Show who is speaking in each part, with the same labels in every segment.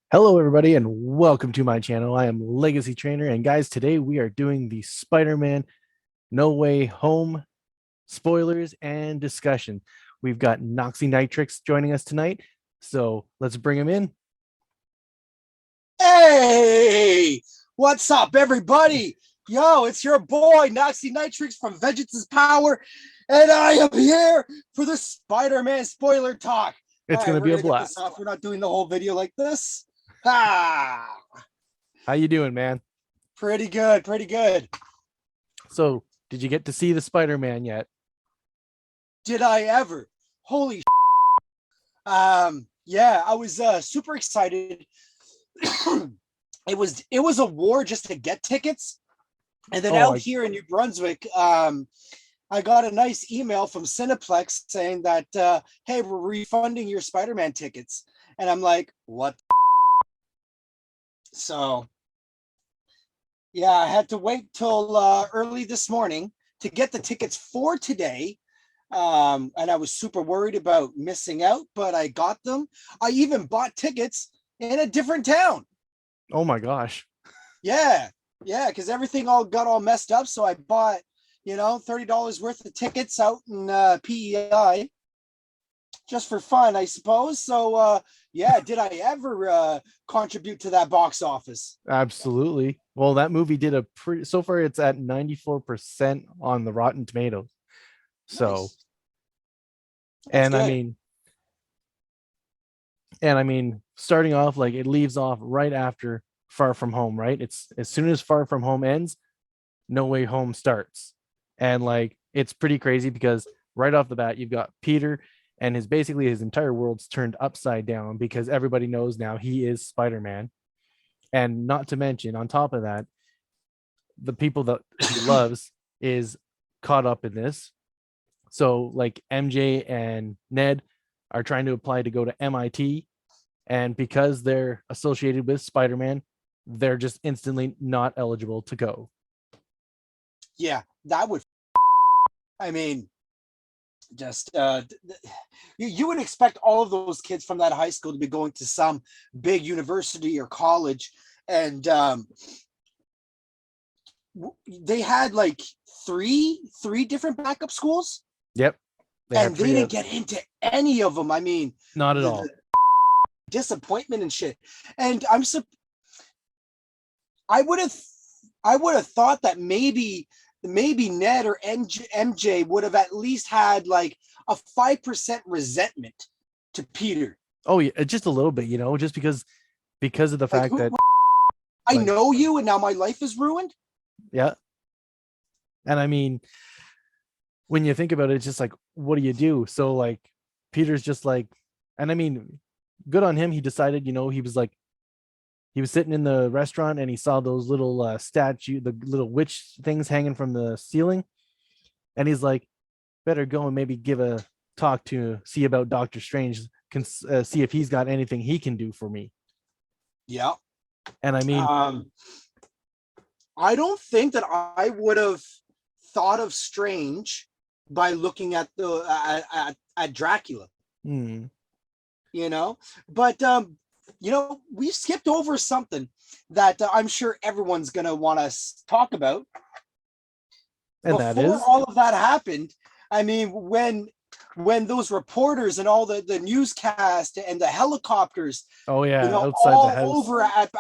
Speaker 1: Hello, everybody, and welcome to my channel. I am LegacyTrainer, and guys, today we are doing the Spider-Man No Way Home spoilers and discussion. We've got Noxie Nitrix joining us tonight, so let's bring him in.
Speaker 2: Hey, what's up, everybody? Yo, it's your boy Noxie Nitrix from Vengeance's Power, and I am here for the Spider-Man spoiler talk.
Speaker 1: It's going to be a blast.
Speaker 2: We're not doing the whole video like this. Ah,
Speaker 1: How you doing, man?
Speaker 2: pretty good, pretty good.
Speaker 1: So, did you get to see the Spider-Man yet?
Speaker 2: Did I ever? Holy yeah, I was super excited. it was a war just to get tickets. And then out here in New Brunswick, I got a nice email from Cineplex saying that, hey, we're refunding your Spider-Man tickets. And I'm like, what? So, yeah, I had to wait till early this morning to get the tickets for today. And I was super worried about missing out, but I got them. I even bought tickets in a different town.
Speaker 1: Oh my gosh.
Speaker 2: Yeah, because everything all got all messed up. So I bought, $30 worth of tickets out in PEI just for fun, I suppose. So yeah, did I ever contribute to that box office?
Speaker 1: Absolutely. Well, that movie did so far it's at 94% on the Rotten Tomatoes. So,
Speaker 2: nice.
Speaker 1: and I mean, starting off, like, it leaves off right after Far From Home, right? It's as soon as Far From Home ends, No Way Home starts. And like, it's pretty crazy because right off the bat, you've got Peter and his entire world's turned upside down because everybody knows now he is Spider-Man. And not to mention, on top of that, the people that he loves is caught up in this. So like MJ and Ned are trying to apply to go to MIT, and because they're associated with Spider-Man, they're just instantly not eligible to go.
Speaker 2: Yeah, that would. I mean, just you would expect all of those kids from that high school to be going to some big university or college, and they had like three different backup schools.
Speaker 1: Yep.
Speaker 2: And they didn't get into any of them. I mean,
Speaker 1: not at all.
Speaker 2: Disappointment and shit. And I would have thought that maybe Ned or MJ would have at least had like a 5% resentment to Peter.
Speaker 1: Oh yeah, just a little bit, just because of the fact that
Speaker 2: I know you and now my life is ruined.
Speaker 1: Yeah. And I mean, when you think about it, it's just like, what do you do? So like, Peter's just like, and I mean, good on him. He decided, he was sitting in the restaurant and he saw those little the little witch things hanging from the ceiling. And he's like, better go and maybe give a talk to see about Dr. Strange, can see if he's got anything he can do for me.
Speaker 2: Yeah.
Speaker 1: And I mean,
Speaker 2: I don't think that I would have thought of Strange by looking at at Dracula. But we skipped over something that I'm sure everyone's gonna want to talk about.
Speaker 1: And
Speaker 2: before all of that happened, I mean, when those reporters and all the newscast and the helicopters,
Speaker 1: outside
Speaker 2: all
Speaker 1: the house
Speaker 2: over at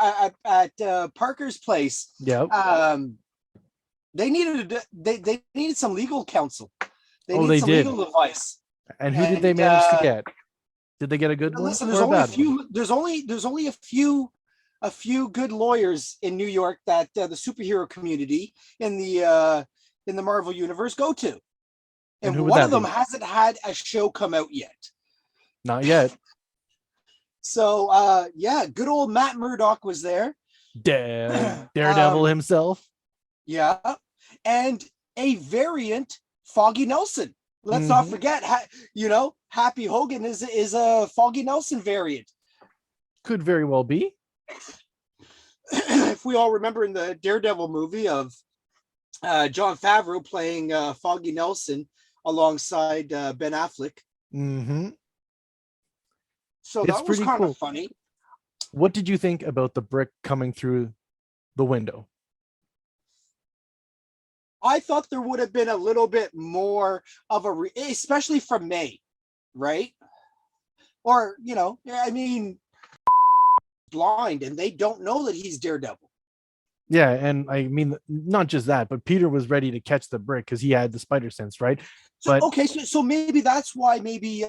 Speaker 2: Parker's place, they needed some legal counsel. They needed some legal advice.
Speaker 1: And who did they manage to get? Did they get a good one?
Speaker 2: Listen, there's only a few. There's only a few good lawyers in New York that the superhero community in the Marvel universe go to, and one of them hasn't had a show come out yet.
Speaker 1: Not yet.
Speaker 2: So yeah, good old Matt Murdock was there.
Speaker 1: Daredevil himself.
Speaker 2: Yeah, and a variant Foggy Nelson. Let's not forget, Happy Hogan is a Foggy Nelson variant.
Speaker 1: Could very well be.
Speaker 2: If we all remember in the Daredevil movie of Jon Favreau playing Foggy Nelson alongside Ben Affleck.
Speaker 1: Mm-hmm.
Speaker 2: So that was kind of funny.
Speaker 1: What did you think about the brick coming through the window?
Speaker 2: I thought there would have been a little bit more of especially from May, right? Or, I mean, blind and they don't know that he's Daredevil.
Speaker 1: Yeah, and I mean, not just that, but Peter was ready to catch the brick because he had the spider sense, right?
Speaker 2: So
Speaker 1: But
Speaker 2: okay, so maybe that's why maybe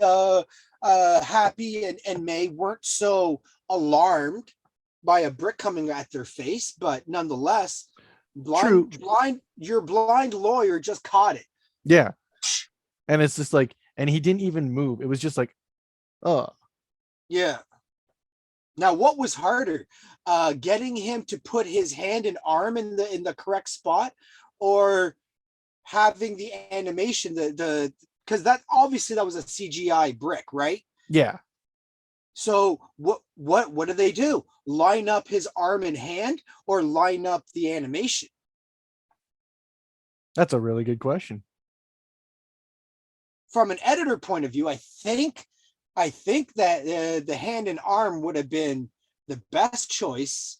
Speaker 2: Happy and May weren't so alarmed by a brick coming at their face, but nonetheless,
Speaker 1: true,
Speaker 2: your blind lawyer just caught it.
Speaker 1: yeah. And it's just like, and he didn't even move. It was just like, oh,
Speaker 2: Yeah. Now, what was harder, getting him to put his hand and arm in the correct spot, or having the animation, the because that obviously that was a CGI brick, right?
Speaker 1: yeah,
Speaker 2: So what do they do? Line up his arm and hand, or line up the animation?
Speaker 1: that's a really good question.
Speaker 2: From an editor point of view, I think that the hand and arm would have been the best choice.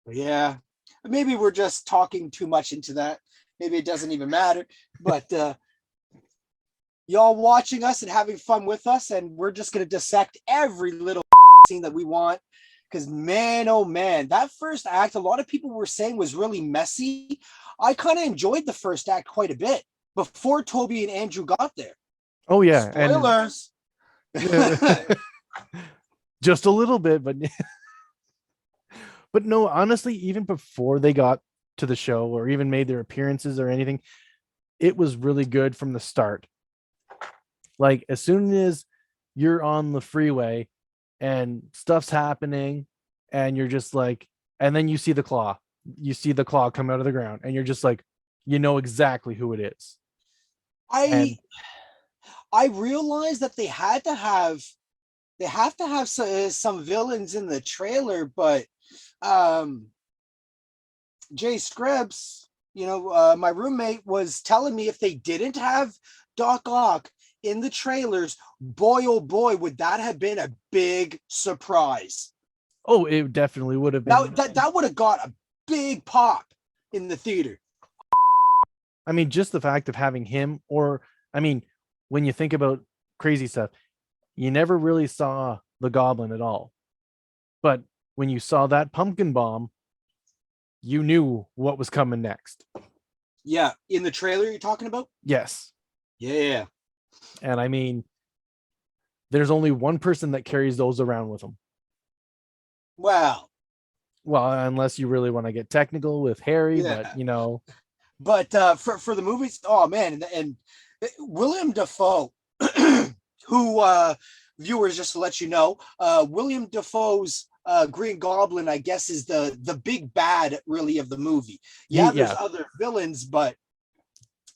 Speaker 2: But yeah, maybe we're just talking too much into that. Maybe it doesn't even matter. But y'all watching us and having fun with us, and we're just gonna dissect every little scene that we want. Because man, oh man, that first act, a lot of people were saying was really messy. I kind of enjoyed the first act quite a bit before Toby and Andrew got there.
Speaker 1: Oh yeah,
Speaker 2: Spoilers.
Speaker 1: and just a little bit, but but no, honestly, even before they got to the show or even made their appearances or anything, it was really good from the start. Like as soon as you're on the freeway and stuff's happening and you're just like, and then you see the claw, come out of the ground and you're just like, you know exactly who it is.
Speaker 2: I
Speaker 1: And
Speaker 2: I realized that they have to have some villains in the trailer, but um Jay Screbs, my roommate was telling me if they didn't have Doc Ock in the trailers, boy oh boy, would that have been a big surprise.
Speaker 1: oh, it definitely would have
Speaker 2: Now
Speaker 1: been.
Speaker 2: that would have got a big pop in the theater.
Speaker 1: I mean, just the fact of having him, or I mean, when you think about crazy stuff, you never really saw the goblin at all. But when you saw that pumpkin bomb, you knew what was coming next.
Speaker 2: Yeah, in the trailer you're talking about?
Speaker 1: Yes.
Speaker 2: Yeah.
Speaker 1: And I mean, there's only one person that carries those around with them.
Speaker 2: Well,
Speaker 1: Well, unless you really want to get technical with Harry, but
Speaker 2: yeah. But for the movies, oh man, and William Dafoe, who viewers, just to let you know, William Dafoe's Green Goblin, I guess, is the big bad really of the movie. Yeah, there's
Speaker 1: yeah,
Speaker 2: other villains, but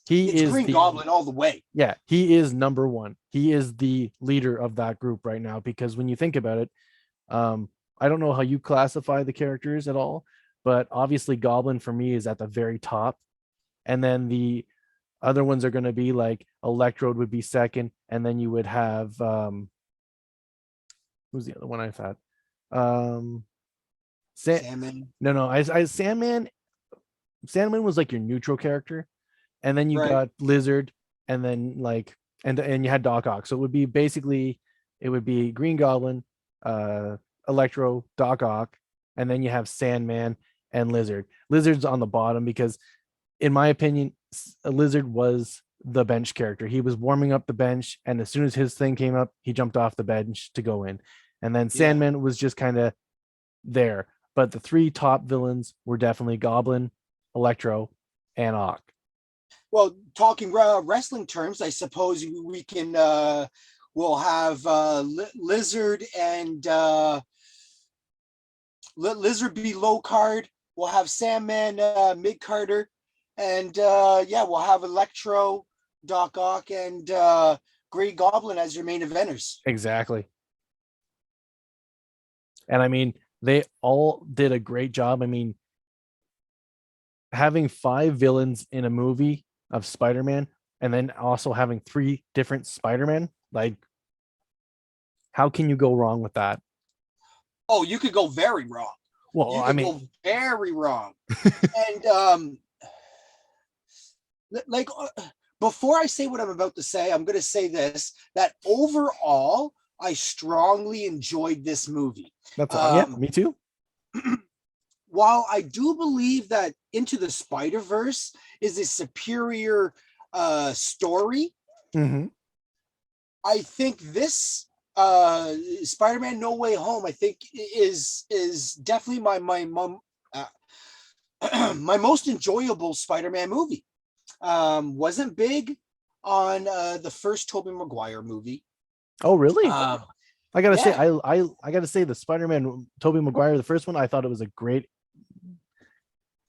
Speaker 1: he
Speaker 2: it's
Speaker 1: is
Speaker 2: Green
Speaker 1: the
Speaker 2: Goblin all the way.
Speaker 1: yeah, he is number one. He is the leader of that group right now because when you think about it, I don't know how you classify the characters at all, but obviously Goblin for me is at the very top, and then the other ones are going to be like Electrode would be second, and then you would have who's the other one I thought?
Speaker 2: Sandman,
Speaker 1: no, I Sandman was like your neutral character, and then you
Speaker 2: right?
Speaker 1: got Lizard, and then like and you had Doc Ock. So it would be basically it would be Green Goblin, Electro, Doc Ock, and then you have Sandman and Lizard. Lizard's on the bottom because, in my opinion, Lizard was the bench character. He was warming up the bench, and as soon as his thing came up, he jumped off the bench to go in. And then
Speaker 2: Yeah.
Speaker 1: Sandman was just kind of there. But the three top villains were definitely Goblin, Electro, and Ock.
Speaker 2: Well, talking wrestling terms, I suppose we can we'll have Lizard and Lizard be low card. We'll have Sandman mid carder, and yeah, we'll have Electro, Doc Ock, and Green Goblin as your main eventers.
Speaker 1: Exactly. And I mean, they all did a great job. I mean, having five villains in a movie of Spider-Man and then also having three different Spider-Man, like how can you go wrong with that?
Speaker 2: Oh, you could go very wrong.
Speaker 1: Well,
Speaker 2: You
Speaker 1: I
Speaker 2: could
Speaker 1: mean,
Speaker 2: go very wrong. And like before I say what I'm about to say, I'm going to say this: that overall, I strongly enjoyed this movie.
Speaker 1: that's all. Yeah,
Speaker 2: Um,
Speaker 1: me too.
Speaker 2: while I do believe that Into the Spider-Verse is a superior story,
Speaker 1: Mm-hmm.
Speaker 2: I think this Spider-Man No Way Home, I think is definitely my most enjoyable Spider-Man movie. Wasn't big on the first Tobey Maguire movie.
Speaker 1: Oh, really?
Speaker 2: Um,
Speaker 1: I gotta say,
Speaker 2: yeah,
Speaker 1: I gotta say, the Spider-Man Tobey Maguire, the first one, I thought it was a great.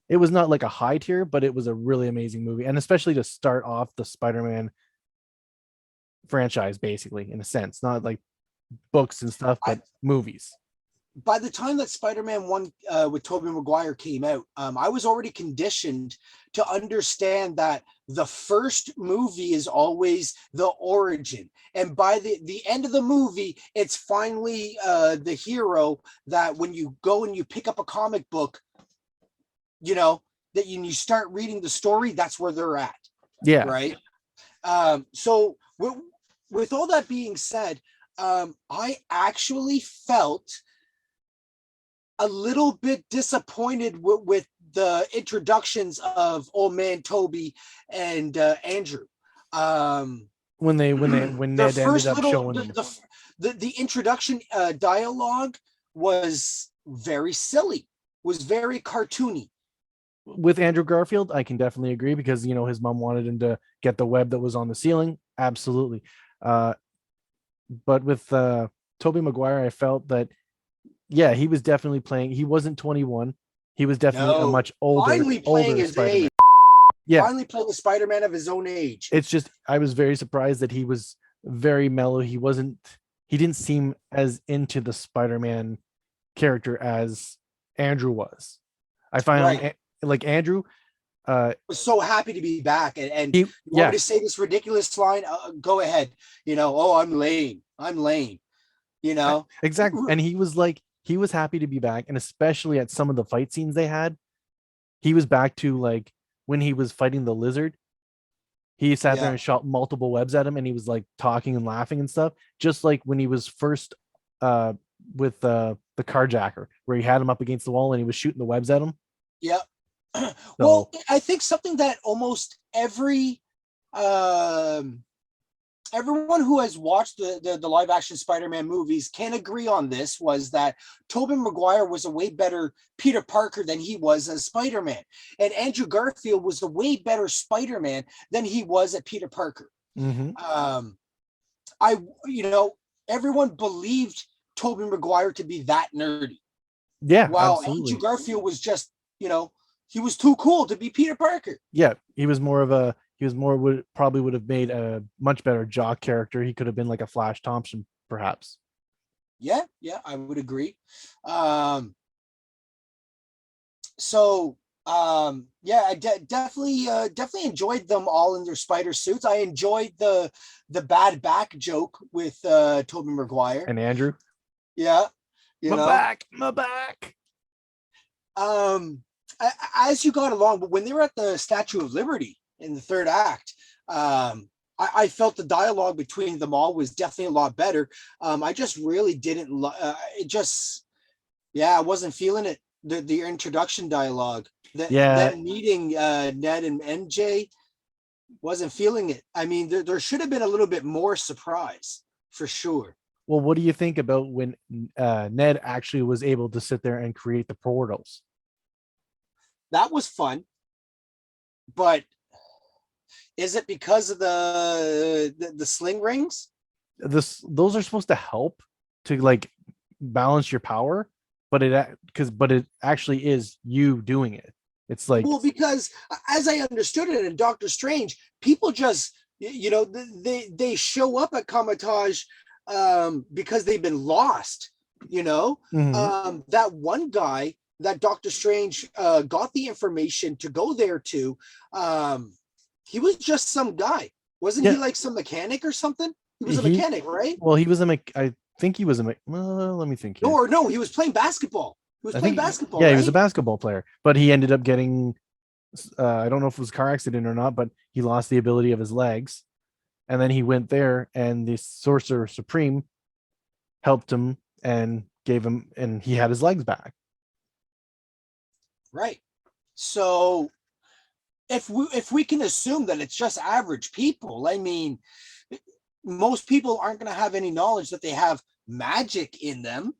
Speaker 1: It was not like a high tier, but it was a really amazing movie, and especially to start off the Spider-Man franchise, basically, in a sense, not like books and stuff,
Speaker 2: I,
Speaker 1: but movies.
Speaker 2: by the time that Spider-Man 1 with Tobey Maguire came out, I was already conditioned to understand that the first movie is always the origin. And by the end of the movie, it's finally the hero that when you go and you pick up a comic book, you know, that you start reading the story, that's where they're at.
Speaker 1: Yeah,
Speaker 2: Right. So with all that being said, I actually felt a little bit disappointed with the introductions of old man Toby and Andrew.
Speaker 1: when
Speaker 2: The
Speaker 1: Ned ended
Speaker 2: first
Speaker 1: up
Speaker 2: little
Speaker 1: showing them
Speaker 2: the introduction dialogue was very silly, was very cartoony.
Speaker 1: with Andrew Garfield, I can definitely agree because his mom wanted him to get the web that was on the ceiling. Absolutely. Uh, but with Tobey Maguire, I felt that yeah, he was definitely playing. He wasn't 21. He was definitely a
Speaker 2: No,
Speaker 1: much older
Speaker 2: finally playing
Speaker 1: older
Speaker 2: his
Speaker 1: Spider-Man.
Speaker 2: age.
Speaker 1: Yeah,
Speaker 2: Finally playing a Spider-Man of his own age.
Speaker 1: it's just I was very surprised that he was very mellow. He didn't seem as into the Spider-Man character as Andrew was. I find
Speaker 2: Right.
Speaker 1: like Andrew,
Speaker 2: Was so happy to be back. And
Speaker 1: he
Speaker 2: you want me
Speaker 1: yeah,
Speaker 2: to say this ridiculous line? Go ahead. Oh, I'm lame. I'm lame. You know,
Speaker 1: exactly. And he was happy to be back, and especially at some of the fight scenes they had, he was back to like when he was fighting the lizard. He sat there
Speaker 2: yeah,
Speaker 1: and shot multiple webs at him, and he was like talking and laughing and stuff, just like when he was first uh with the carjacker, where he had him up against the wall and he was shooting the webs at him.
Speaker 2: yeah.
Speaker 1: So
Speaker 2: Well, I think something that almost um, everyone who has watched the live action Spider-Man movies can agree on this was that Tobey Maguire was a way better Peter Parker than he was as Spider-Man. And Andrew Garfield was a way better Spider-Man than he was at Peter Parker.
Speaker 1: mhm.
Speaker 2: Um, I, everyone believed Tobey Maguire to be that nerdy,
Speaker 1: Yeah,
Speaker 2: while Andrew
Speaker 1: absolutely.
Speaker 2: Garfield was just, he was too cool to be Peter Parker.
Speaker 1: Yeah, he was more would have made a much better jock character. He could have been like a Flash Thompson, perhaps.
Speaker 2: Yeah, I would agree. Um, so yeah, I definitely enjoyed them all in their spider suits. I enjoyed the bad back joke with Tobey Maguire.
Speaker 1: And Andrew,
Speaker 2: Yeah, you know.
Speaker 1: my back.
Speaker 2: Um, as you got along, but when they were at the Statue of Liberty in the third act, I felt the dialogue between them all was definitely a lot better. I just really didn't. It just, yeah, I wasn't feeling it. The introduction dialogue,
Speaker 1: Yeah.
Speaker 2: that meeting Ned and MJ, wasn't feeling it. I mean, there should have been a little bit more surprise for sure.
Speaker 1: Well, what do you think about when Ned actually was able to sit there and create the portals?
Speaker 2: That was fun, but is it because of the sling rings?
Speaker 1: Those are supposed to help to like balance your power, but it actually is you doing it. It's like
Speaker 2: Well, because as I understood it in Doctor Strange, people just, they show up at Comitage because they've been lost.
Speaker 1: mhm.
Speaker 2: That one guy that Doctor Strange got the information to go there to, he was just some guy. Wasn't he
Speaker 1: Yeah,
Speaker 2: like some mechanic or something? He was a
Speaker 1: he
Speaker 2: mechanic, right?
Speaker 1: well he was a think he was a. Let me think here.
Speaker 2: No, he was playing basketball. He was
Speaker 1: I
Speaker 2: playing
Speaker 1: think,
Speaker 2: basketball,
Speaker 1: yeah,
Speaker 2: right?
Speaker 1: he was a basketball player, but he ended up getting. I don't know if it was a car accident or not, but he lost the ability of his legs, and then he went there, and the Sorcerer Supreme helped him and gave him, and he had his legs back.
Speaker 2: Right. So if we can assume that it's just average people, I mean, most people aren't going to have any knowledge that they have magic in them.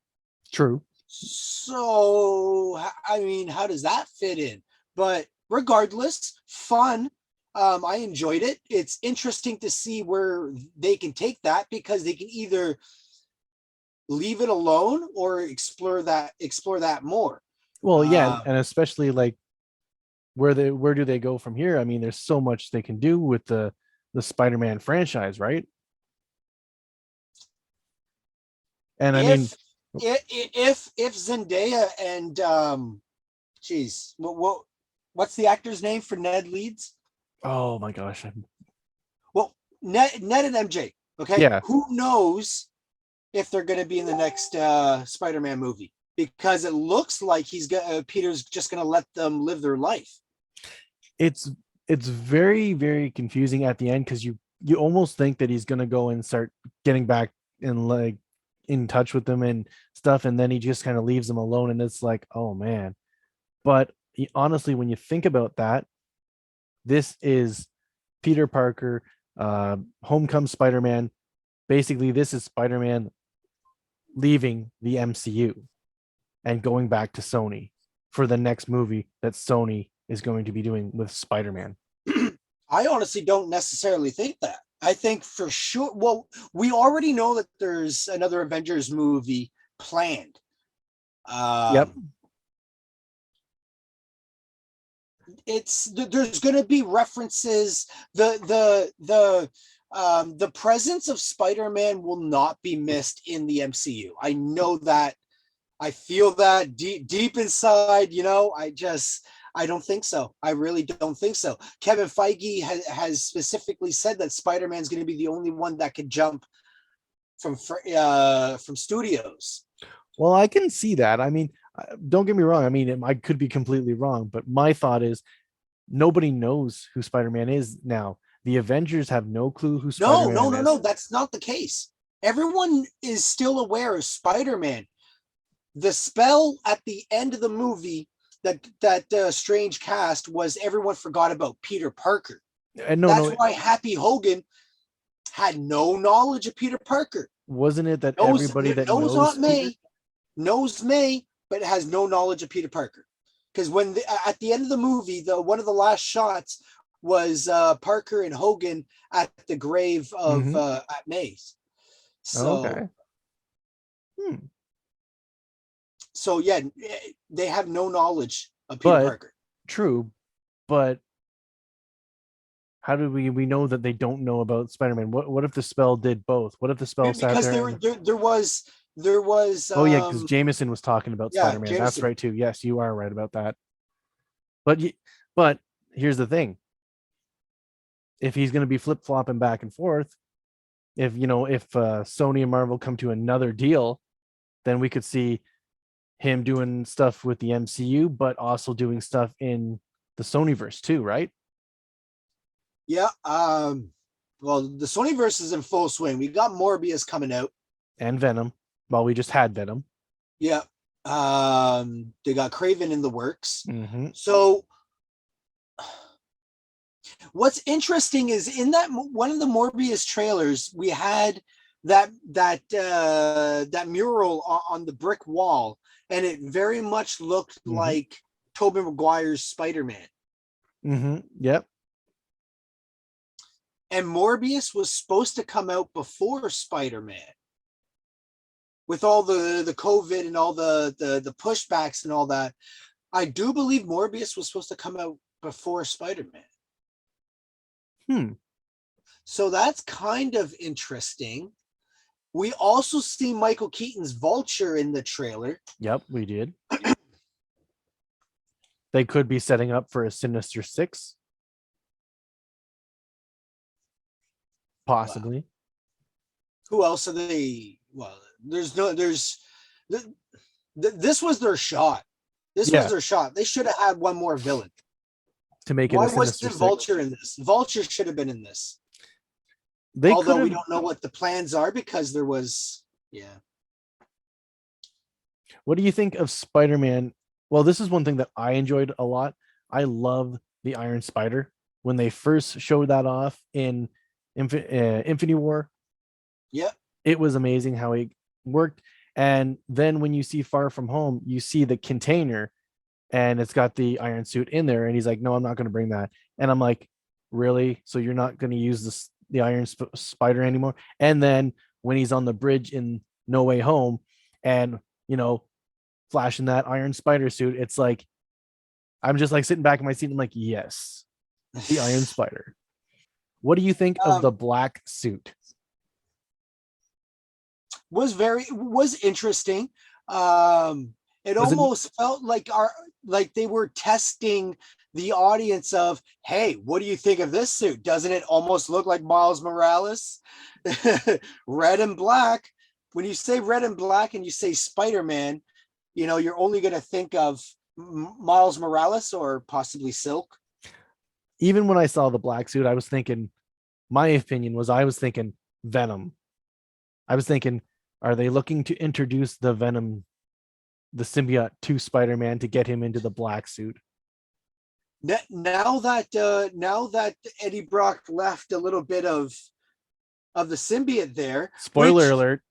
Speaker 1: True.
Speaker 2: So I mean, how does that fit in? But regardless, fun. I enjoyed it. It's interesting to see where they can take that, because they can either leave it alone or explore that more.
Speaker 1: Well, yeah, and especially like where do they go from here? I mean, there's so much they can do with the Spider-Man franchise, right? And I mean,
Speaker 2: If Zendaya and geez, what's the actor's name for Ned Leeds?
Speaker 1: oh my gosh,
Speaker 2: Well, Ned and MJ. Okay,
Speaker 1: yeah,
Speaker 2: who knows if they're going to be in the next Spider-Man movie? Because it looks like Peter's just going to let them live their life.
Speaker 1: it's very very confusing at the end, because you almost think that he's gonna go and start getting back and like in touch with them and stuff, and then he just kind of leaves them alone, and it's like, oh man. But honestly, when you think about that, this is Peter Parker, home comes Spider-Man. Basically, this is Spider-Man leaving the MCU and going back to Sony for the next movie that Sony is going to be doing with Spider-Man.
Speaker 2: I honestly don't necessarily think that. I think for sure. Well, we already know that there's another Avengers movie planned.
Speaker 1: Yep.
Speaker 2: There's going to be references. The presence of Spider-Man will not be missed in the MCU. I know that. I feel that deep inside. I don't think so. I really don't think so. Kevin Feige has specifically said that Spider-Man is going to be the only one that could jump from studios.
Speaker 1: Well, I can see that. I mean, don't get me wrong. I mean, I could be completely wrong, but my thought is nobody knows who Spider-Man is now. The Avengers have no clue who Spider-Man is.
Speaker 2: No. That's not the case. Everyone is still aware of Spider-Man. The spell at the end of the movie that Strange cast was everyone forgot about Peter Parker.
Speaker 1: And
Speaker 2: That's why Happy Hogan had no knowledge of Peter Parker.
Speaker 1: Wasn't it that everybody that knows
Speaker 2: Aunt May knows May, but has no knowledge of Peter Parker? Because when at the end of the movie, one of the last shots was Parker and Hogan at the grave of at May's. So,
Speaker 1: okay.
Speaker 2: So yeah, they have no knowledge of Peter Parker.
Speaker 1: True, but how do we know that they don't know about Spider-Man? What if the spell did both? What if the spell sat there?
Speaker 2: Because there was.
Speaker 1: Oh yeah, because Jameson was talking about Spider-Man.
Speaker 2: Jameson.
Speaker 1: That's right too. Yes, you are right about that. But here's the thing: if he's going to be flip-flopping back and forth, if Sony and Marvel come to another deal, then we could see him doing stuff with the MCU, but also doing stuff in the Sonyverse too, right?
Speaker 2: Yeah. Well, the Sonyverse is in full swing. We got Morbius coming out.
Speaker 1: And Venom. Well, we just had Venom.
Speaker 2: Yeah. They got Craven in the works.
Speaker 1: Mm-hmm.
Speaker 2: So what's interesting is in that one of the Morbius trailers, we had that mural on the brick wall, and it very much looked like Tobey Maguire's Spider-Man.
Speaker 1: Mm-hmm. Yep.
Speaker 2: And Morbius was supposed to come out before Spider-Man. With all the COVID and all the pushbacks and all that, I do believe Morbius was supposed to come out before Spider-Man. So that's kind of interesting. We also see Michael Keaton's Vulture in the trailer.
Speaker 1: Yep, we did. They could be setting up for a Sinister Six. Possibly.
Speaker 2: Wow. Who else are they? Well, This was their shot. This was
Speaker 1: Yeah,
Speaker 2: their shot. They should have had one more villain.
Speaker 1: to make it
Speaker 2: Why
Speaker 1: a Sinister
Speaker 2: wasn't
Speaker 1: Six.
Speaker 2: Vulture in this? Vulture should have been in this.
Speaker 1: They could
Speaker 2: Although we
Speaker 1: have.
Speaker 2: don't know what the plans are because there was, yeah.
Speaker 1: What do you think of Spider-Man? Well, this is one thing that I enjoyed a lot. I love the Iron Spider. When they first showed that off in Infinity War,
Speaker 2: Yeah.
Speaker 1: it was amazing how it worked. And then when you see Far From Home, you see the container and it's got the iron suit in there. And he's like, no, I'm not going to bring that. And I'm like, really? So you're not going to use the Iron Spider anymore? And then when he's on the bridge in No Way Home and, flashing that Iron Spider suit, it's like, I'm just like sitting back in my seat. I'm like, yes, the Iron Spider. What do you think of the black suit?
Speaker 2: Was interesting. It almost felt like they were testing the audience of, hey, what do you think of this suit? Doesn't it almost look like Miles Morales? Red and black. When you say red and black and you say Spider-Man, you're only going to think of Miles Morales or possibly Silk.
Speaker 1: Even when I saw the black suit, I was thinking Venom. I was thinking, are they looking to introduce the Venom, the symbiote, to Spider-Man to get him into the black suit?
Speaker 2: Now that Eddie Brock left a little bit of the symbiote there.
Speaker 1: Spoiler alert.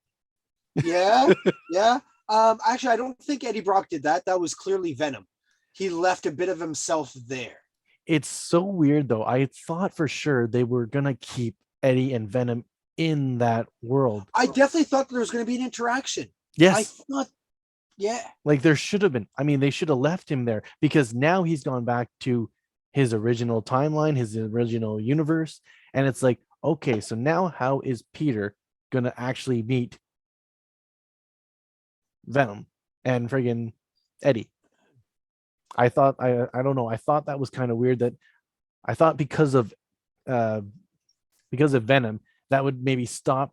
Speaker 2: Yeah, yeah. Actually, I don't think Eddie Brock did that. That was clearly Venom. He left a bit of himself there.
Speaker 1: It's so weird though. I thought for sure they were gonna keep Eddie and Venom in that world.
Speaker 2: I definitely thought there was going to be an interaction.
Speaker 1: Yes.
Speaker 2: I thought, yeah.
Speaker 1: Like there should have been. I mean, they should have left him there because now he's gone back to his original timeline, his original universe. And it's like, okay, so now how is Peter gonna actually meet Venom and friggin' Eddie? I thought I don't know. I thought that was kind of weird that I thought because of Venom, that would maybe stop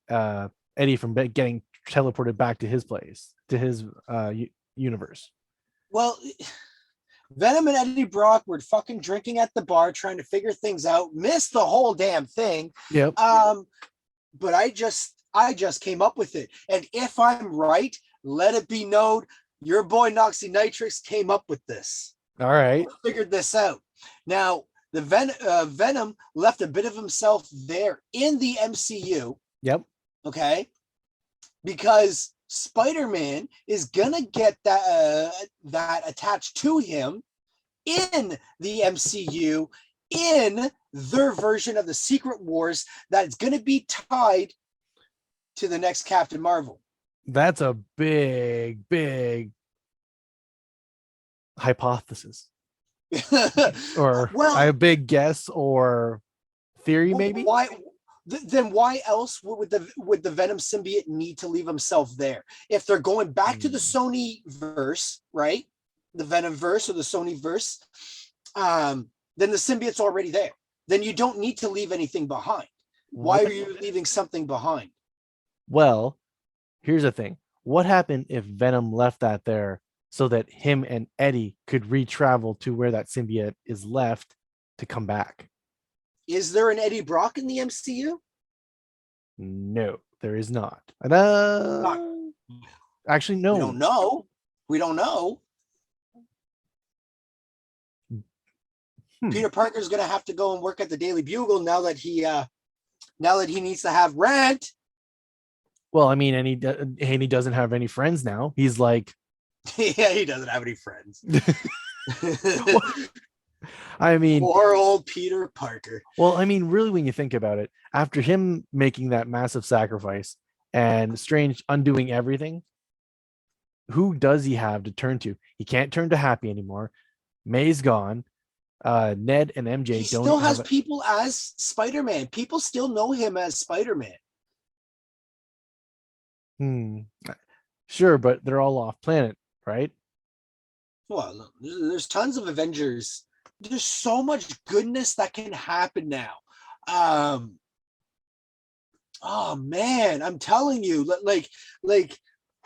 Speaker 1: Eddie from getting teleported back to his place, to his universe.
Speaker 2: Well, Venom and Eddie Brock were fucking drinking at the bar, trying to figure things out, missed the whole damn thing.
Speaker 1: Yep.
Speaker 2: But I just came up with it. And if I'm right, let it be known, your boy Noxie Nitrix came up with this.
Speaker 1: All right.
Speaker 2: Figured this out. Now, the Venom left a bit of himself there in the MCU.
Speaker 1: Yep.
Speaker 2: Okay. Because Spider-Man is gonna get that attached to him in the MCU, in their version of the Secret Wars, that's gonna be tied to the next Captain Marvel.
Speaker 1: That's a big hypothesis. Or a big guess or theory, maybe.
Speaker 2: Why else would the Venom symbiote need to leave himself there? If they're going back to the Sony verse, right? The Venom verse or the Sony verse, then the symbiote's already there. Then you don't need to leave anything behind. Why are you leaving something behind?
Speaker 1: Well, here's the thing. What happened if Venom left that there so that him and Eddie could retravel to where that symbiote is left to come back?
Speaker 2: Is there an Eddie Brock in the MCU?
Speaker 1: No, there is not. Actually, no.
Speaker 2: We don't know. Peter Parker's going to have to go and work at the Daily Bugle now that he needs to have rent.
Speaker 1: Well, I mean, and he doesn't have any friends now. He's like,
Speaker 2: yeah, he doesn't have any friends.
Speaker 1: I mean,
Speaker 2: poor old Peter Parker.
Speaker 1: Well, I mean, really, when you think about it, after him making that massive sacrifice and Strange undoing everything, who does he have to turn to? He can't turn to Happy anymore. May's gone. Ned and MJ
Speaker 2: he still has people as Spider-Man. People still know him as Spider-Man.
Speaker 1: Sure, but they're all off planet, right?
Speaker 2: Well, there's tons of Avengers. There's so much goodness that can happen now. Oh man, I'm telling you,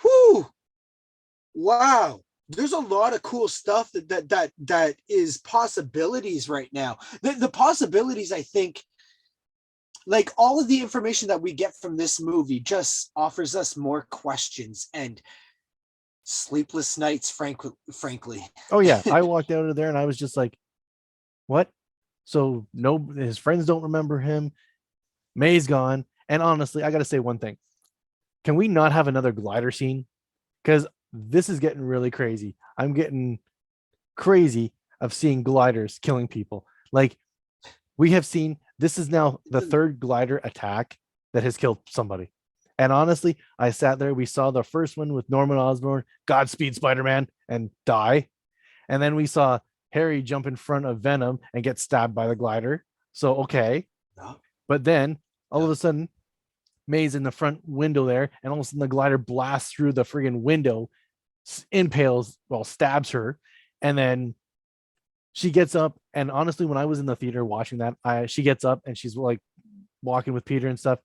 Speaker 2: whoo, wow. There's a lot of cool stuff that is possibilities right now. The possibilities, I think, like all of the information that we get from this movie just offers us more questions and sleepless nights, frankly.
Speaker 1: Oh yeah, I walked out of there and I was just like, what? So no, his friends don't remember him. May's gone. And honestly, I got to say one thing. Can we not have another glider scene? Because this is getting really crazy. I'm getting crazy of seeing gliders killing people. Like we have seen, this is now the third glider attack that has killed somebody. And honestly, I sat there. We saw the first one with Norman Osborn, Godspeed Spider-Man, and die. And then we saw Harry jump in front of Venom and get stabbed by the glider. So, okay.
Speaker 2: No.
Speaker 1: But then all of a sudden, May's in the front window there, and all of a sudden the glider blasts through the friggin' window, impales, well, stabs her, and then she gets up. And honestly, when I was in the theater watching that, she gets up and she's like walking with Peter and stuff,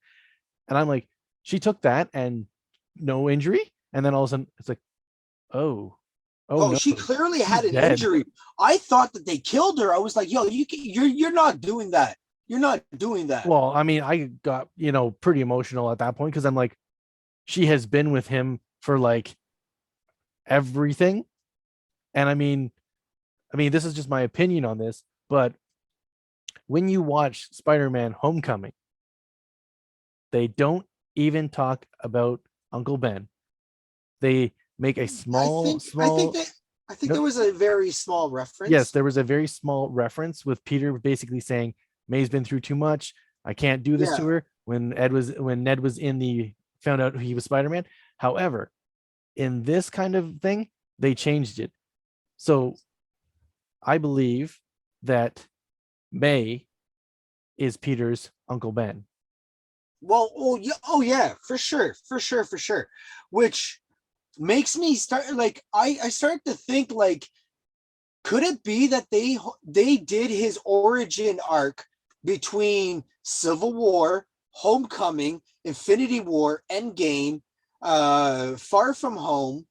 Speaker 1: and I'm like, she took that and no injury, and then all of a sudden it's like, oh,
Speaker 2: Oh,
Speaker 1: no,
Speaker 2: she clearly had an
Speaker 1: dead.
Speaker 2: injury. I thought that they killed her. I was like, yo, you're not doing that. You're not doing that.
Speaker 1: Well, I mean, I got, pretty emotional at that point because I'm like, she has been with him for like everything. And I mean, this is just my opinion on this, but when you watch Spider-Man Homecoming, they don't even talk about Uncle Ben. They make a small.
Speaker 2: I think there was a very small reference.
Speaker 1: Yes, there was a very small reference with Peter basically saying, May's been through too much. I can't do this to her. When Ned was found out he was Spider-Man. However, in this kind of thing, they changed it. So I believe that May is Peter's Uncle Ben.
Speaker 2: Well, oh yeah, for sure. Which makes me start like I start to think like, could it be that they did his origin arc between Civil War, Homecoming, Infinity War, Endgame, Far From Home,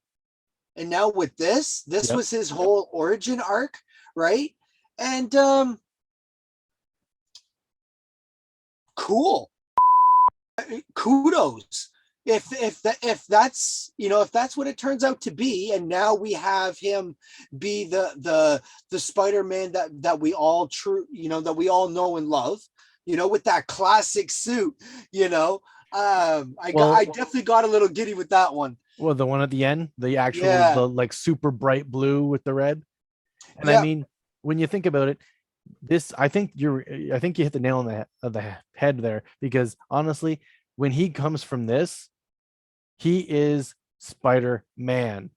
Speaker 2: and now with this
Speaker 1: Yep.
Speaker 2: was his whole origin arc, right? And cool. Kudos. If that's if that's what it turns out to be, and now we have him be the Spider-Man that we all that we all know and love, with that classic suit, I definitely got a little giddy with that one.
Speaker 1: Well, the one at the end, the like super bright blue with the red. And I mean, when you think about it, I think you hit the nail on the head there, because honestly, when he comes from this, he is Spider-Man,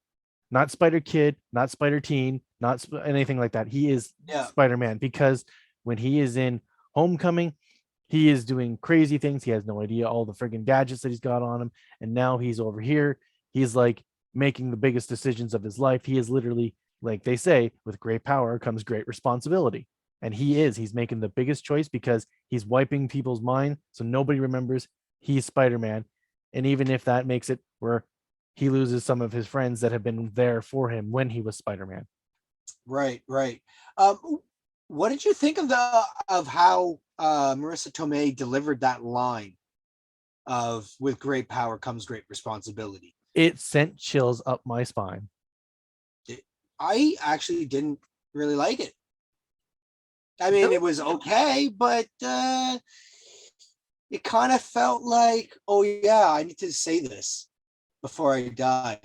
Speaker 1: not Spider-Kid, not Spider-Teen, not anything like that. He is Spider-Man, because when he is in Homecoming, he is doing crazy things. He has no idea all the friggin' gadgets that he's got on him. And now he's over here. He's like making the biggest decisions of his life. He is literally, like they say, with great power comes great responsibility. And he's making the biggest choice because he's wiping people's mind so nobody remembers he's Spider-Man. And even if that makes it where he loses some of his friends that have been there for him when he was Spider-Man.
Speaker 2: Right. What did you think of how Marissa Tomei delivered that line of "with great power comes great responsibility"?
Speaker 1: It sent chills up my spine.
Speaker 2: I actually didn't really like it. I mean, it was okay, but it kind of felt like, oh yeah, I need to say this before I die.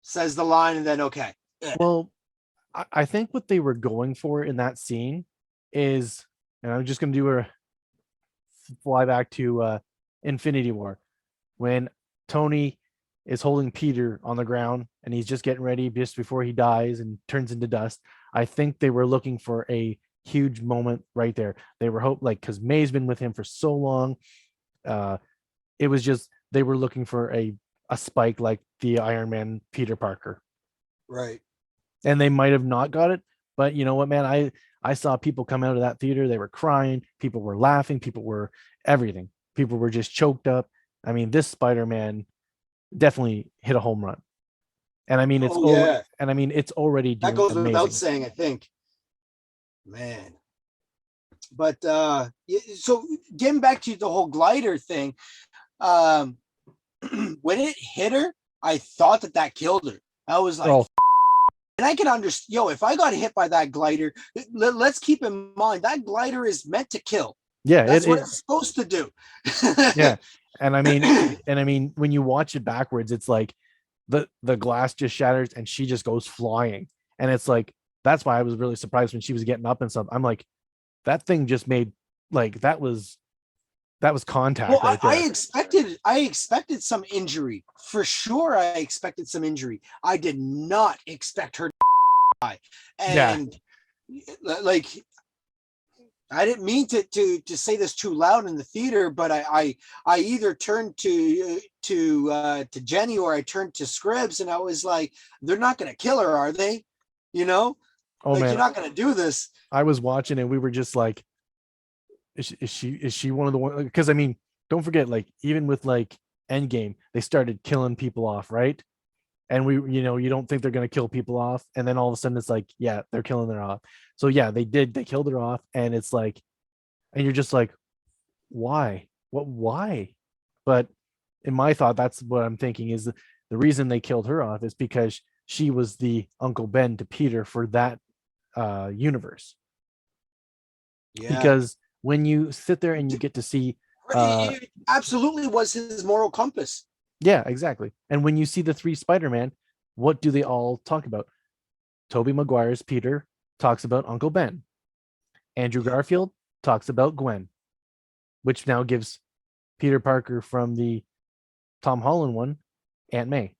Speaker 2: Says the line and then okay.
Speaker 1: Well, I think what they were going for in that scene is, and I'm just going to do a fly back to Infinity War, when Tony is holding Peter on the ground and he's just getting ready just before he dies and turns into dust. I think they were looking for a huge moment right there. They were because May's been with him for so long. It was just, they were looking for a spike like the Iron Man Peter Parker.
Speaker 2: Right.
Speaker 1: And they might have not got it, but you know what, man, I saw people come out of that theater. They were crying. People were laughing. People were everything. People were just choked up. I mean, this Spider-Man definitely hit a home run. And I mean,
Speaker 2: Oh yeah,
Speaker 1: it's already
Speaker 2: that
Speaker 1: doing
Speaker 2: goes without
Speaker 1: amazing.
Speaker 2: saying, I think. Man. But so getting back to the whole glider thing, um, when it hit her, I thought that killed her. I was like,
Speaker 1: Oh,
Speaker 2: and I can understand, if I got hit by that glider, let's keep in mind that glider is meant to kill.
Speaker 1: yeah,
Speaker 2: That's what it's supposed to do.
Speaker 1: yeah. And I mean, when you watch it backwards, it's like the glass just shatters and she just goes flying. And it's like, that's why I was really surprised when she was getting up and stuff. I'm like, that thing just made, like, that was contact
Speaker 2: Well,
Speaker 1: right there.
Speaker 2: I expected some injury for sure. I expected some injury. I did not expect her to die,
Speaker 1: Yeah.
Speaker 2: and like I didn't mean to say this too loud in the theater, but I either turned to Jenny or I turned to Scribs, and I was like, they're not going to kill her, are they? You know,
Speaker 1: Oh
Speaker 2: like
Speaker 1: man,
Speaker 2: you're not going to do this.
Speaker 1: I was watching and we were just like, is she one of the ones? Because I mean, don't forget, like, even with like Endgame, they started killing people off, right? And you don't think they're going to kill people off, and then all of a sudden it's like, yeah, they're killing her off. So yeah, they killed her off, and it's like, and you're just like, why? But in my thought, that's what I'm thinking is the reason they killed her off is because she was the Uncle Ben to Peter for that universe.
Speaker 2: Yeah,
Speaker 1: Because when you sit there and you get to see,
Speaker 2: it absolutely was his moral compass.
Speaker 1: yeah, exactly. And when you see the three Spider-Man, what do they all talk about? Tobey Maguire's Peter talks about Uncle Ben. Andrew Garfield talks about Gwen, which now gives Peter Parker from the Tom Holland one, Aunt May.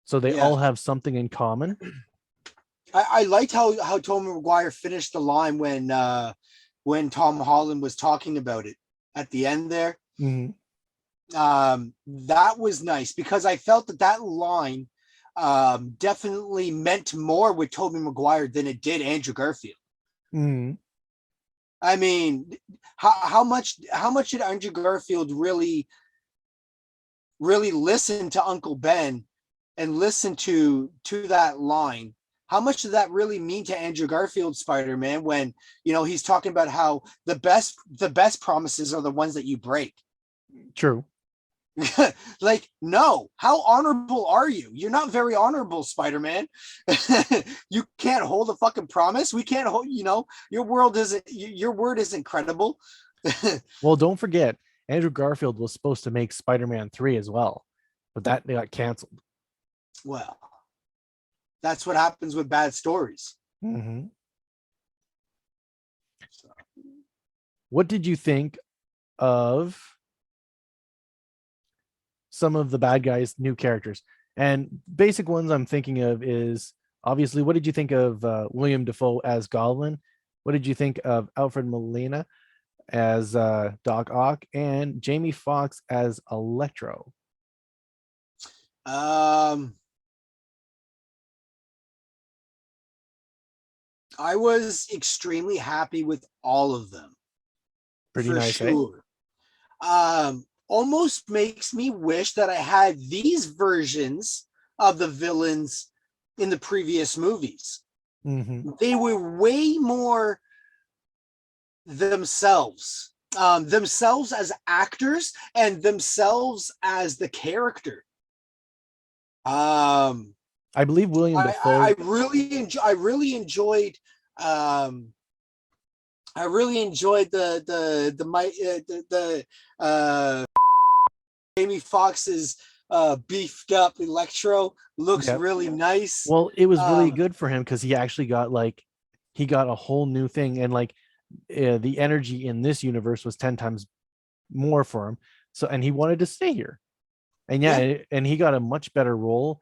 Speaker 1: So they
Speaker 2: Yeah,
Speaker 1: all have something in common.
Speaker 2: I liked how Tobey Maguire finished the line when Tom Holland was talking about it at the end there.
Speaker 1: Mhm.
Speaker 2: That was nice because I felt that line definitely meant more with Tobey Maguire than it did Andrew Garfield.
Speaker 1: Mhm.
Speaker 2: I mean, how much did Andrew Garfield really listen to Uncle Ben and listen to that line? How much did that really mean to Andrew Garfield Spider-Man when he's talking about how the best promises are the ones that you break?
Speaker 1: True.
Speaker 2: Like, no, how honorable are you? You're not very honorable, Spider-Man. You can't hold a fucking promise. We can't hold, your word isn't credible.
Speaker 1: Well, don't forget, Andrew Garfield was supposed to make Spider-Man 3 as well, but that got canceled.
Speaker 2: Well, that's what happens with bad stories.
Speaker 1: Mm-hmm. What did you think of some of the bad guys' new characters? And basic ones I'm thinking of is, obviously, what did you think of William Dafoe as Goblin? What did you think of Alfred Molina as Doc Ock and Jamie Foxx as Electro?
Speaker 2: Um, I was extremely happy with all of them
Speaker 1: Pretty
Speaker 2: for
Speaker 1: nice, eh?
Speaker 2: sure. Almost makes me wish that I had these versions of the villains in the previous movies.
Speaker 1: Mm-hmm.
Speaker 2: They were way more themselves, themselves as actors and themselves as the character. Um,
Speaker 1: I believe William
Speaker 2: I
Speaker 1: Dafoe.
Speaker 2: really enjoy. I really enjoyed. I really enjoyed the Jamie Foxx's beefed up Electro. Looks
Speaker 1: Yeah.
Speaker 2: really nice.
Speaker 1: Well, it was really
Speaker 2: Um,
Speaker 1: good for him because he actually got like, he got a whole new thing, and like the energy in this universe was 10 times more for him. So, and he wanted to stay here. And yeah,
Speaker 2: yeah,
Speaker 1: and he got a much better role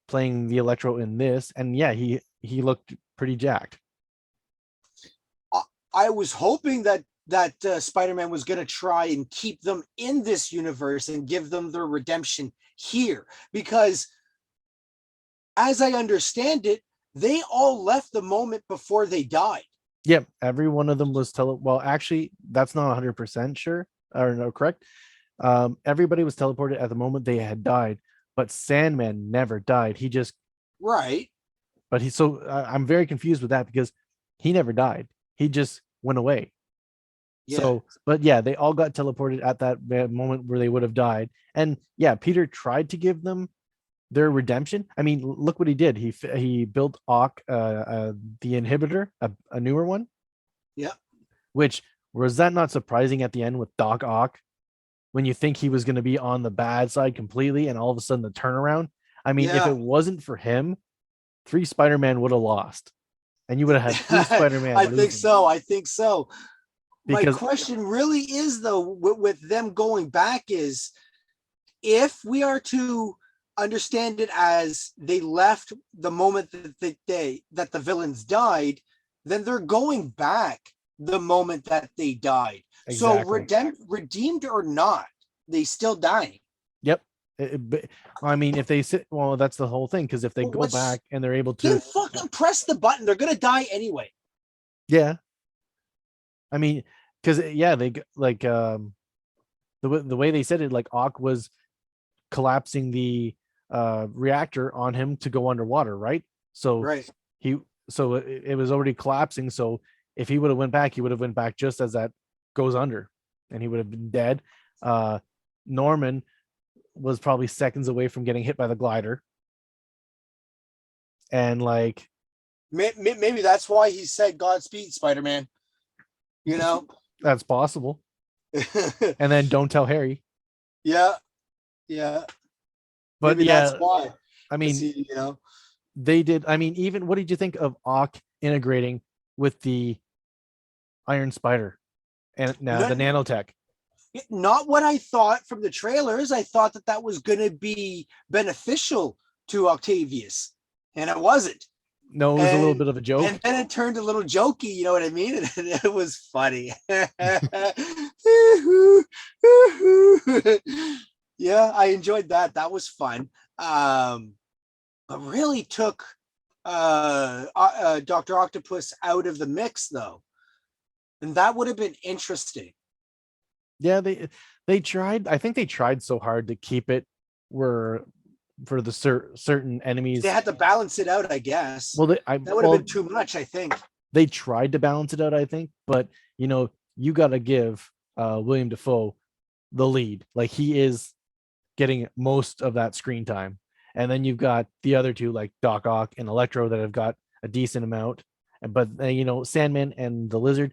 Speaker 1: playing the Electro in this. And yeah, he looked pretty jacked.
Speaker 2: I was hoping that Spider-Man was going to try and keep them in this universe and give them their redemption here, because as I understand it, they all left the moment before they died.
Speaker 1: Yep, every one of them was well, actually, that's not 100% sure. or no, correct. Everybody was teleported at the moment they had died, but Sandman never died. He just,
Speaker 2: Right.
Speaker 1: but he, so I'm very confused with that because he never died. He just went away.
Speaker 2: Yeah.
Speaker 1: So, but yeah, they all got teleported at that moment where they would have died. And yeah, Peter tried to give them their redemption. I mean, look what he did. He built the inhibitor, a newer one.
Speaker 2: Yeah.
Speaker 1: Which, was that not surprising at the end with Doc Ock when you think he was going to be on the bad side completely, and all of a sudden the turnaround? I mean, if
Speaker 2: Yeah.
Speaker 1: it wasn't for him, 3 Spider-Man would have lost, and you would have had 3 Spider-Man
Speaker 2: I think
Speaker 1: losing
Speaker 2: so. I think so. My
Speaker 1: because
Speaker 2: question really is though, with them going back, is if we are to understand it as they left the moment that the villains died, then they're going back the moment that they died. So
Speaker 1: exactly.
Speaker 2: redeemed or not, they still dying.
Speaker 1: Yep. I mean, if they sit, well, that's the whole thing. Because if they go
Speaker 2: What's
Speaker 1: back and they're able
Speaker 2: Then
Speaker 1: to,
Speaker 2: fucking press the button. They're gonna die anyway.
Speaker 1: yeah. I mean, because yeah, they like the way they said it, like Ock was collapsing the reactor on him to go underwater, right? So
Speaker 2: Right.
Speaker 1: he, so it was already collapsing. So if he would have went back, he would have went back just as that goes under, and he would have been dead. Norman was probably seconds away from getting hit by the glider, and like
Speaker 2: Maybe that's why he said Godspeed, Spider-Man. You know?
Speaker 1: that's possible. And then don't tell Harry.
Speaker 2: Yeah. Yeah.
Speaker 1: But
Speaker 2: Maybe
Speaker 1: yeah,
Speaker 2: that's why.
Speaker 1: I mean,
Speaker 2: He,
Speaker 1: they did. I mean, even what did you think of Ock integrating with the Iron Spider and now the
Speaker 2: not,
Speaker 1: nanotech?
Speaker 2: not what I thought from the trailers. I thought that was going to be beneficial to Octavius, and it wasn't.
Speaker 1: No, it was a little bit of a joke.
Speaker 2: And then it turned a little jokey, you know what I mean? And it was funny. Yeah, I enjoyed that. That was fun. But really took Dr. Octopus out of the mix, though. And that would have been interesting.
Speaker 1: Yeah, they tried. I think they tried so hard to keep it where for the certain enemies.
Speaker 2: They had to balance it out, I guess.
Speaker 1: Well,
Speaker 2: that would have been too much, I think.
Speaker 1: They tried to balance it out, I think, but you know, you got to give William Dafoe the lead. Like, he is getting most of that screen time, and then you've got the other two like Doc Ock and Electro that have got a decent amount, but you know, Sandman and the Lizard,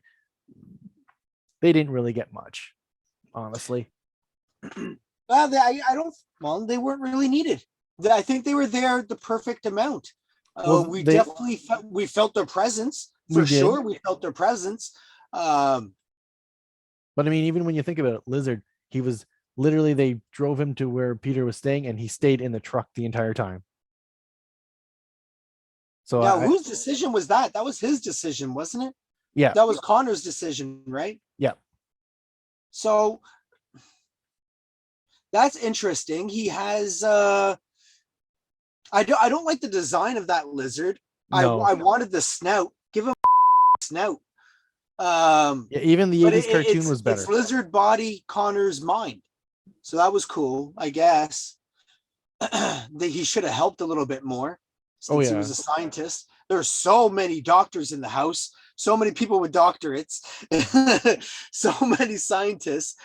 Speaker 1: they didn't really get much, honestly.
Speaker 2: Well, I don't. Well, they weren't really needed. I think they were there the perfect amount. We definitely felt their presence for sure. We felt their presence.
Speaker 1: But I mean, even when you think about it, Lizard, he was literally, they drove him to where Peter was staying, and he stayed in the truck the entire time. So
Speaker 2: now, whose decision was that? That was his decision, wasn't it?
Speaker 1: Yeah,
Speaker 2: that was Connor's decision, right?
Speaker 1: Yeah.
Speaker 2: So that's interesting. He has. I don't like the design of that lizard. No. I wanted the snout. Give him a snout.
Speaker 1: Yeah, even the 80s cartoon was better.
Speaker 2: It's lizard body, Connor's mind. So that was cool, I guess. He should have helped a little bit more since he was a scientist. There's so many doctors in the house, so many people with doctorates, so many scientists.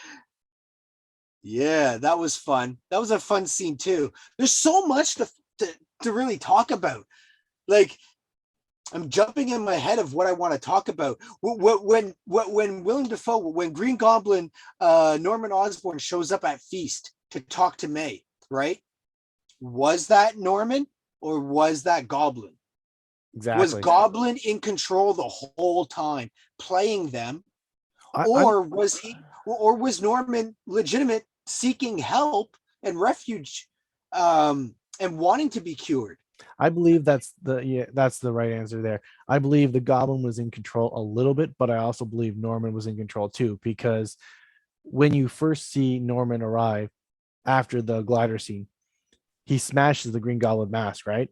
Speaker 2: Yeah, that was fun. That was a fun scene too. There's so much to really talk about. Like, I'm jumping in my head of what I want to talk about. When Willem Dafoe, when Green Goblin, Norman Osborn shows up at Feast to talk to May, right? Was that Norman or was that Goblin? Exactly. Was Goblin in control the whole time, playing them, was Norman legitimate, seeking help and refuge, and wanting to be cured?
Speaker 1: I believe that's the right answer there. I believe the Goblin was in control a little bit, but I also believe Norman was in control too, because when you first see Norman arrive after the glider scene, he smashes the Green Goblin mask, right?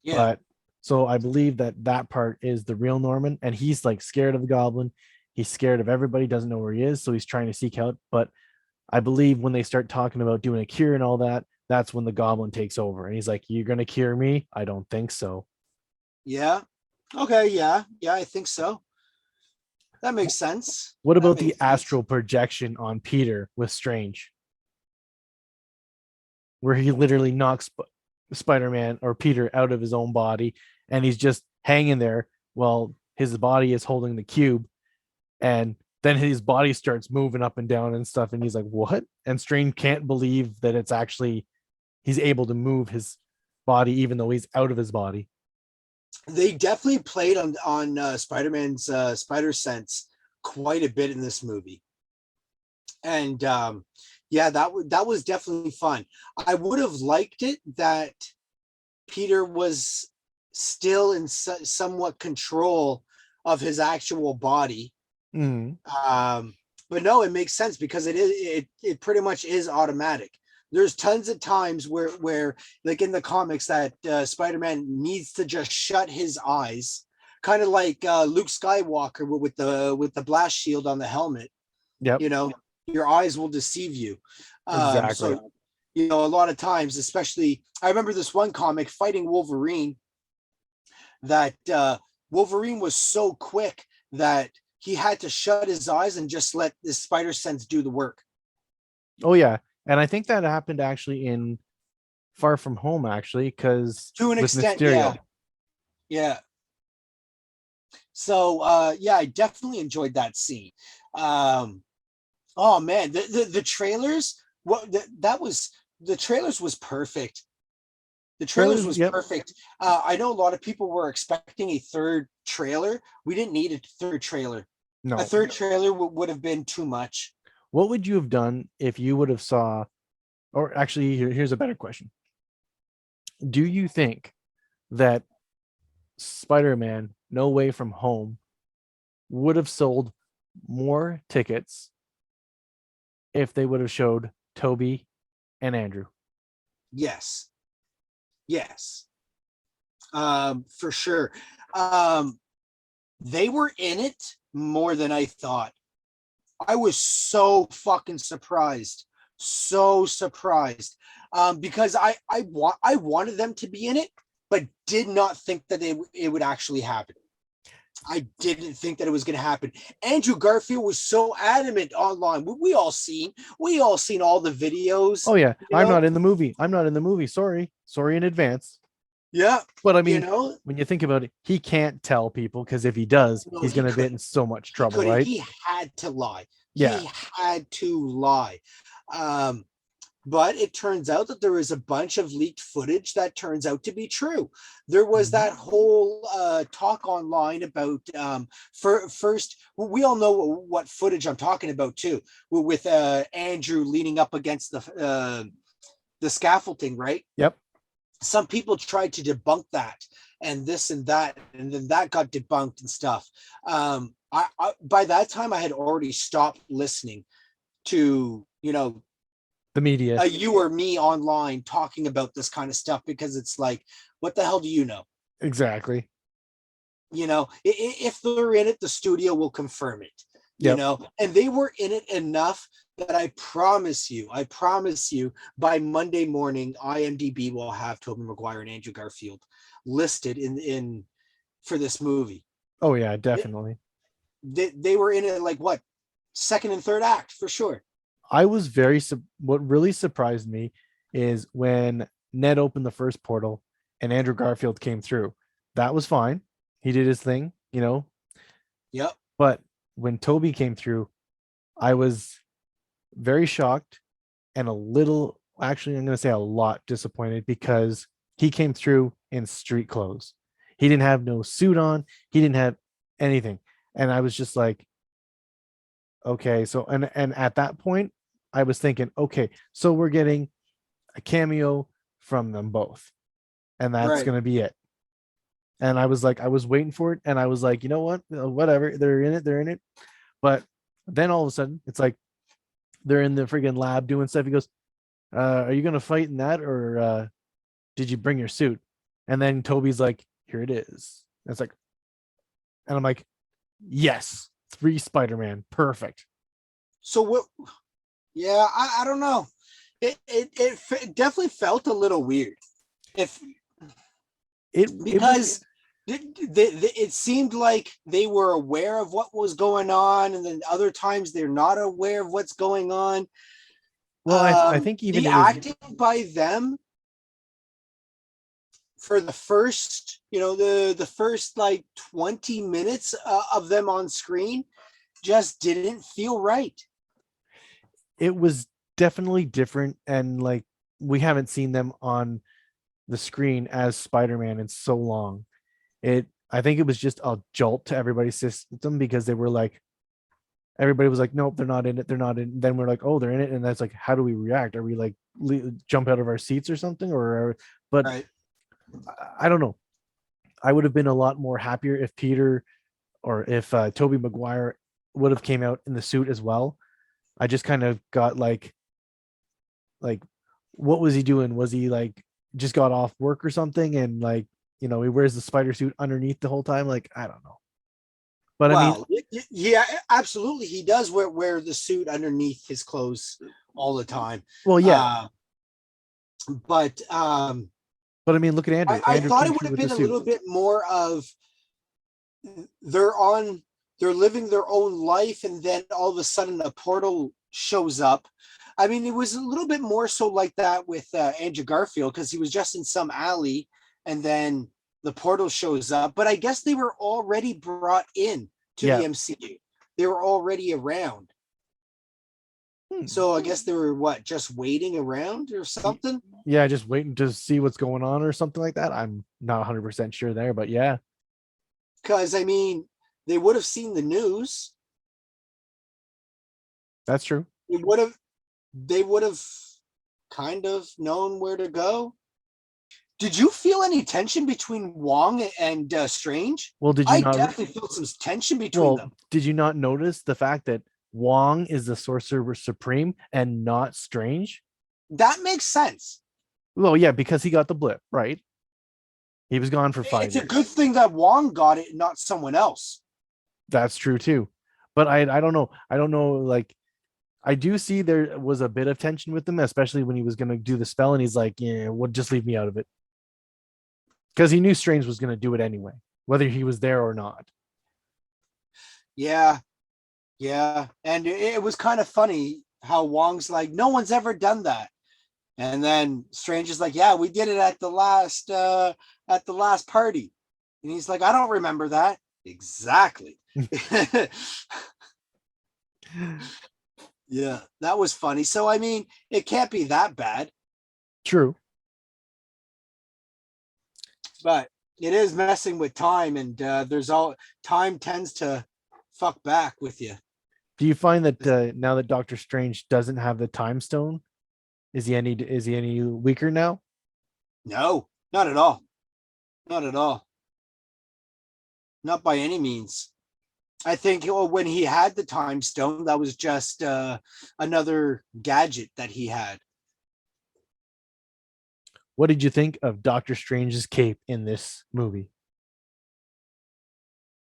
Speaker 1: Yeah. But so I believe that part is the real Norman, and he's like scared of the Goblin. He's scared of everybody, doesn't know where he is, so he's trying to seek out. But I believe when they start talking about doing a cure and all that, that's when the goblin takes over. And he's like, "You're gonna cure me? I don't think so."
Speaker 2: Yeah. Okay. Yeah. Yeah. I think so. That makes sense.
Speaker 1: What
Speaker 2: That
Speaker 1: about the
Speaker 2: makes sense.
Speaker 1: astral projection on Peter with Strange, where he literally knocks Spider-Man or Peter out of his own body, and he's just hanging there while his body is holding the cube, and then his body starts moving up and down and stuff, and he's like, "What?" And Strange can't believe that it's actually he's able to move his body even though he's out of his body.
Speaker 2: They definitely played on Spider-Man's spider sense quite a bit in this movie, and yeah, that was definitely fun. I would have liked it that Peter was still in somewhat control of his actual body.
Speaker 1: Mm.
Speaker 2: But no, it makes sense because it pretty much is automatic. There's tons of times where like in the comics that Spider-Man needs to just shut his eyes, kind of like Luke Skywalker with the blast shield on the helmet.
Speaker 1: Yep.
Speaker 2: You know, your eyes will deceive you.
Speaker 1: Exactly.
Speaker 2: So you know, a lot of times, especially I remember this one comic fighting Wolverine, that Wolverine was so quick that he had to shut his eyes and just let the spider sense do the work.
Speaker 1: Oh yeah, and I think that happened actually in Far From Home, actually, because
Speaker 2: To an
Speaker 1: with
Speaker 2: extent, yeah.
Speaker 1: Mysterio.
Speaker 2: Yeah. So yeah, I definitely enjoyed that scene. Um, oh man, the trailers, that was the trailers was perfect. The trailers
Speaker 1: Trailers,
Speaker 2: was
Speaker 1: yep.
Speaker 2: perfect. I know a lot of people were expecting a third trailer. We didn't need a third trailer. A
Speaker 1: No.
Speaker 2: third trailer would have been too much.
Speaker 1: What would you have done if you would have saw, or actually, here's a better question. Do you think that Spider-Man No Way From Home would have sold more tickets if they would have showed Toby and Andrew?
Speaker 2: Yes. Yes. For sure. Um, they were in it more than I thought. I was so fucking surprised. So surprised. Because I wanted them to be in it, but did not think that it would actually happen. I didn't think that it was going to happen. Andrew Garfield was so adamant online. We all seen all the videos.
Speaker 1: Oh yeah,
Speaker 2: You
Speaker 1: I'm
Speaker 2: know,
Speaker 1: not in the movie. I'm not in the movie. Sorry in advance.
Speaker 2: yeah.
Speaker 1: But I
Speaker 2: You
Speaker 1: mean,
Speaker 2: know,
Speaker 1: when you think about it, he can't tell people because if he does,
Speaker 2: no,
Speaker 1: he's
Speaker 2: he
Speaker 1: going to get in
Speaker 2: couldn't.
Speaker 1: so much
Speaker 2: He
Speaker 1: trouble,
Speaker 2: couldn't.
Speaker 1: right?
Speaker 2: He had to lie.
Speaker 1: Yeah.
Speaker 2: He had to lie. Um, but it turns out that there is a bunch of leaked footage that turns out to be true. There was
Speaker 1: Mhm.
Speaker 2: that whole talk online about first. We all know what footage I'm talking about too, with Andrew leaning up against the scaffolding, right?
Speaker 1: Yep.
Speaker 2: Some people tried to debunk that and this and that, and then that got debunked and stuff. By that time, I had already stopped listening to
Speaker 1: The media.
Speaker 2: you or me online talking about this kind of stuff because it's like, what the hell do you know?
Speaker 1: Exactly.
Speaker 2: If they're in it, the studio will confirm it.
Speaker 1: Yep.
Speaker 2: And they were in it enough that I promise you, by Monday morning, IMDb will have Tobey Maguire and Andrew Garfield listed in for this movie.
Speaker 1: Oh yeah, definitely.
Speaker 2: They were in it like what, second and third act for sure.
Speaker 1: I was what really surprised me is when Ned opened the first portal and Andrew Garfield came through. That was fine. He did his thing.
Speaker 2: Yep.
Speaker 1: But when Toby came through, I was very shocked and a little, actually, I'm going to say a lot disappointed because he came through in street clothes. He didn't have no suit on. He didn't have anything. And I was just like, okay. So, and at that point, I was thinking, okay, so we're getting a cameo from them both, and that's
Speaker 2: Right.
Speaker 1: going to be it. And I was like, I was waiting for it. And I was like, you know what? Whatever. They're in it. They're in it. But then all of a sudden, it's like they're in the friggin' lab doing stuff. He goes, are you going to fight in that? Or did you bring your suit? And then Toby's like, here it is. And it's like, and I'm like, yes. 3 Spider-Man. Perfect.
Speaker 2: So what? Yeah, I don't know. It definitely felt a little weird. If because it seemed like they were aware of what was going on, and then other times they're not aware of what's going on.
Speaker 1: Well, I think even
Speaker 2: the
Speaker 1: it was
Speaker 2: acting by them for the first, the first like 20 minutes of them on screen just didn't feel right.
Speaker 1: it was definitely different, and like we haven't seen them on the screen as Spider-Man in so long. I think it was just a jolt to everybody's system because they were like, everybody was like, nope, they're not in it. They're not in. Then we're like, oh, they're in it. And that's like, how do we react? Are we like jump out of our seats or something? But
Speaker 2: Right.
Speaker 1: I don't know. I would have been a lot more happier if Peter or if Tobey Maguire would have came out in the suit as well. I just kind of got like, what was he doing? Was he like just got off work or something? And like, he wears the spider suit underneath the whole time. Like, I don't know. But
Speaker 2: Well, yeah, absolutely. He does wear the suit underneath his clothes all the time.
Speaker 1: Well, yeah.
Speaker 2: But
Speaker 1: But I mean, look at Andrew.
Speaker 2: I
Speaker 1: Andrew
Speaker 2: thought
Speaker 1: came
Speaker 2: it would
Speaker 1: through
Speaker 2: have
Speaker 1: with the
Speaker 2: been a
Speaker 1: suit.
Speaker 2: little bit more of they're living their own life, and then all of a sudden a portal shows up. I mean, it was a little bit more so like that with Andrew Garfield, because he was just in some alley and then the portal shows up. But I guess they were already brought in to the
Speaker 1: Yeah.
Speaker 2: MCU. They were already around. So I guess they were just waiting around or something.
Speaker 1: Yeah, just waiting to see what's going on or something like that. I'm not 100% sure there, but yeah.
Speaker 2: Because I mean, they would have seen the news.
Speaker 1: That's true.
Speaker 2: They would have kind of known where to go. Did you feel any tension between Wong and Strange?
Speaker 1: Well, did you
Speaker 2: I
Speaker 1: not
Speaker 2: definitely felt some tension between them.
Speaker 1: did you not notice the fact that Wong is the Sorcerer Supreme and not Strange?
Speaker 2: That makes sense.
Speaker 1: Well, yeah, because he got the blip, right? He was gone for 5
Speaker 2: It's
Speaker 1: years.
Speaker 2: a good thing that Wong got it, not someone else.
Speaker 1: That's true too. But I don't know. I don't know. Like, I do see there was a bit of tension with him, especially when he was going to do the spell, and he's like, "Yeah, well, just leave me out of it," because he knew Strange was going to do it anyway, whether he was there or not.
Speaker 2: Yeah, and it was kind of funny how Wong's like, no one's ever done that, and then Strange is like, yeah, we did it at the last party, and he's like, I don't remember that exactly. Yeah, that was funny. So I mean, it can't be that bad.
Speaker 1: True.
Speaker 2: But it is messing with time, and time tends to fuck back with you.
Speaker 1: Do you find that now that Doctor Strange doesn't have the time stone, is he any weaker now?
Speaker 2: No, not at all. Not at all. Not by any means. I think when he had the time stone, that was just another gadget that he had.
Speaker 1: What did you think of Doctor Strange's cape in this movie?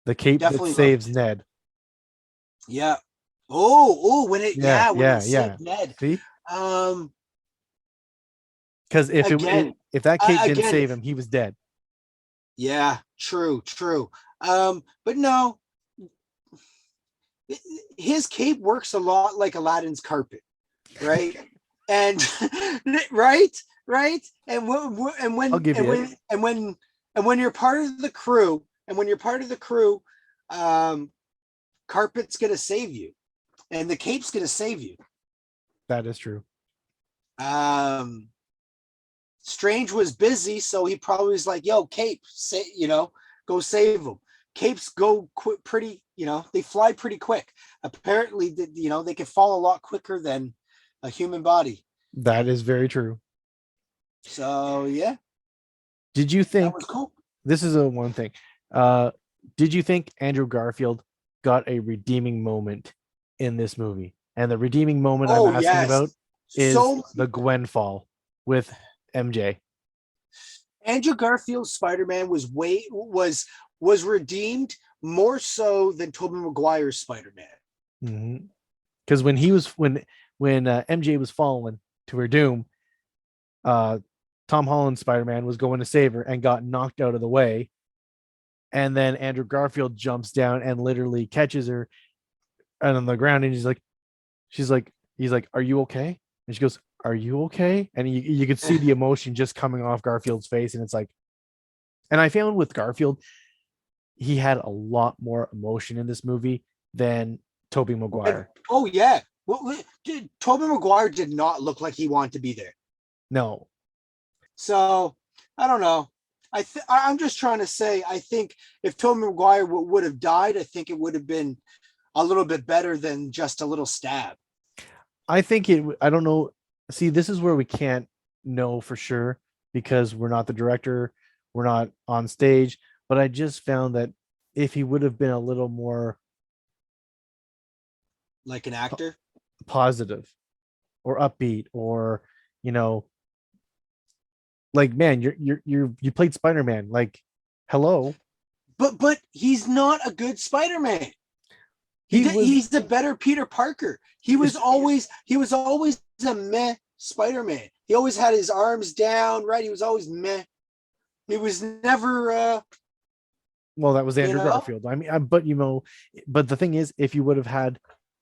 Speaker 1: The cape
Speaker 2: Definitely
Speaker 1: that saves Ned.
Speaker 2: Yeah. Oh, when it
Speaker 1: Yeah.
Speaker 2: Ned.
Speaker 1: See?
Speaker 2: Um
Speaker 1: Because if that cape didn't save him, he was dead.
Speaker 2: Yeah, true. But no, his cape works a lot like Aladdin's carpet, right? And right, and
Speaker 1: I'll give you it.
Speaker 2: when you're part of the crew, carpet's gonna save you, and the cape's gonna save you.
Speaker 1: That is true.
Speaker 2: Strange was busy, so he probably was like, yo, cape, go save him. Capes go pretty, they fly pretty quick. Apparently, they can fall a lot quicker than a human body.
Speaker 1: That is very true.
Speaker 2: So yeah.
Speaker 1: Did you think
Speaker 2: that was cool?
Speaker 1: This is one thing? Did you think Andrew Garfield got a redeeming moment in this movie? And the redeeming moment I'm asking about is the Gwen fall with MJ.
Speaker 2: Andrew Garfield's Spider-Man was redeemed more so than Tobey Maguire's Spider-Man.
Speaker 1: Because when MJ was falling to her doom, Tom Holland's Spider-Man was going to save her and got knocked out of the way. And then Andrew Garfield jumps down and literally catches her and on the ground. And he's like, "Are you okay?" And she goes, "Are you okay?" And you could see the emotion just coming off Garfield's face. And it's like, and I found with Garfield, he had a lot more emotion in this movie than Tobey Maguire.
Speaker 2: Oh yeah. Well, dude, Tobey Maguire did not look like he wanted to be there.
Speaker 1: No.
Speaker 2: So I don't know. I'm just trying to say, I think if Tobey Maguire would have died, I think it would have been a little bit better than just a little stab.
Speaker 1: I don't know. See, this is where we can't know for sure because we're not the director, we're not on stage. But I just found that if he would have been a little more
Speaker 2: like an actor,
Speaker 1: positive or upbeat, or like, man, you played Spider-Man. Like, hello.
Speaker 2: But he's not a good Spider-Man. He's the better Peter Parker. He was always a meh Spider-Man. He always had his arms down, right? He was always meh. He was never
Speaker 1: well, that was Andrew Garfield. I mean, but the thing is, if you would have had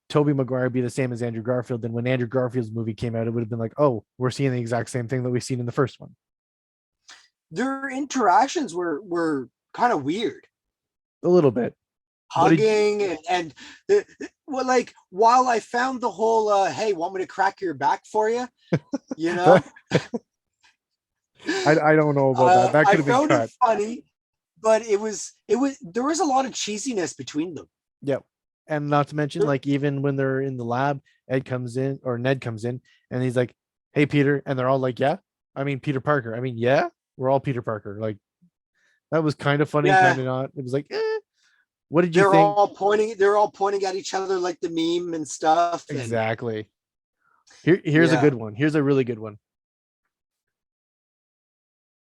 Speaker 1: Tobey Maguire be the same as Andrew Garfield, then when Andrew Garfield's movie came out, it would have been like, oh, we're seeing the exact same thing that we've seen in the first one.
Speaker 2: Their interactions were kind of weird.
Speaker 1: A little bit.
Speaker 2: Hugging and well, like, while I found the whole hey, want me to crack your back for you? I
Speaker 1: don't know about that. That could have been cut. I found it
Speaker 2: funny, but it was there was a lot of cheesiness between them.
Speaker 1: Yep. And not to mention, like, even when they're in the lab, Ned comes in, and he's like, "Hey, Peter," and they're all like, "Yeah." I mean, Peter Parker. I mean, yeah, we're all Peter Parker. Like, that was kind of funny, kind of not. It was like, what did you think?
Speaker 2: They're all pointing at each other like the meme and stuff.
Speaker 1: Exactly. Here's a good one. Here's a really good one.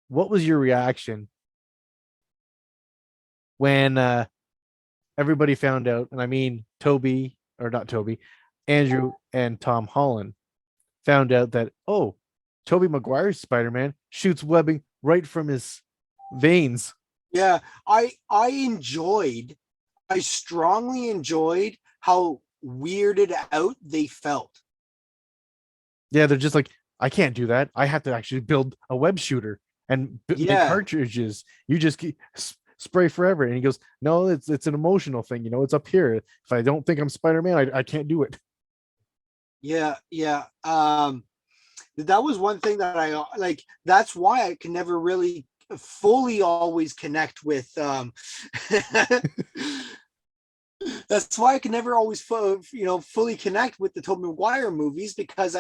Speaker 1: What was your reaction when everybody found out, and I mean Andrew and Tom Holland found out that, oh, Tobey Maguire's Spider-Man shoots webbing right from his veins.
Speaker 2: Yeah, I strongly enjoyed how weirded out they felt.
Speaker 1: Yeah, they're just like, I can't do that. I have to actually build a web shooter and make cartridges. You just spray forever. And he goes, no, it's an emotional thing. It's up here. If I don't think I'm Spider-Man, I can't do it.
Speaker 2: Yeah. That was one thing that I like. That's why I can never really fully always connect with that's why I can never always fully connect with the Tobey Maguire movies, because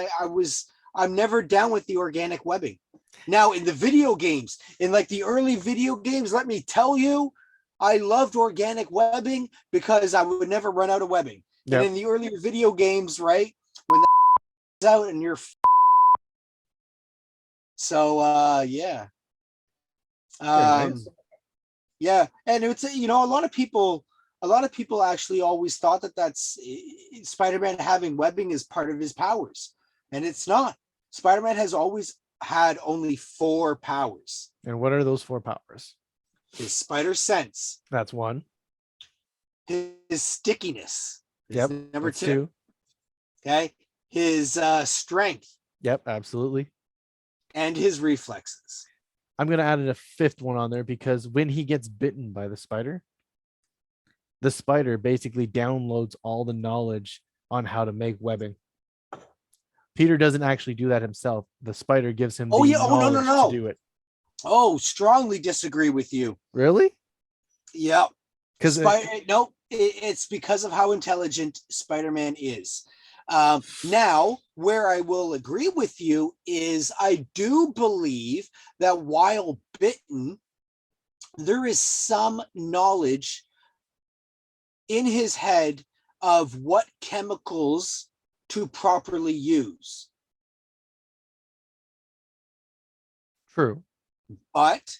Speaker 2: I'm never down with the organic webbing. Now, in the video games, in like the early video games, let me tell you, I loved organic webbing because I would never run out of webbing. Yep. And in the earlier video games, right, when that's out and you're so yeah. Nice. Yeah, and it's a lot of people actually always thought that that's Spider-Man having webbing is part of his powers, and it's not. Spider-Man has always had only 4 powers.
Speaker 1: And what are those 4 powers?
Speaker 2: His spider sense.
Speaker 1: That's one.
Speaker 2: His stickiness.
Speaker 1: Yep.
Speaker 2: Number 2. Okay. His strength.
Speaker 1: Yep, absolutely.
Speaker 2: And his reflexes.
Speaker 1: I'm going to add a 5th one on there, because when he gets bitten by the spider basically downloads all the knowledge on how to make webbing. Peter doesn't actually do that himself. The spider gives him knowledge to do it.
Speaker 2: Oh, strongly disagree with you.
Speaker 1: Really?
Speaker 2: Yeah. Because it's because of how intelligent Spider-Man is. Now, where I will agree with you is I do believe that while bitten, there is some knowledge in his head of what chemicals to properly use.
Speaker 1: True.
Speaker 2: But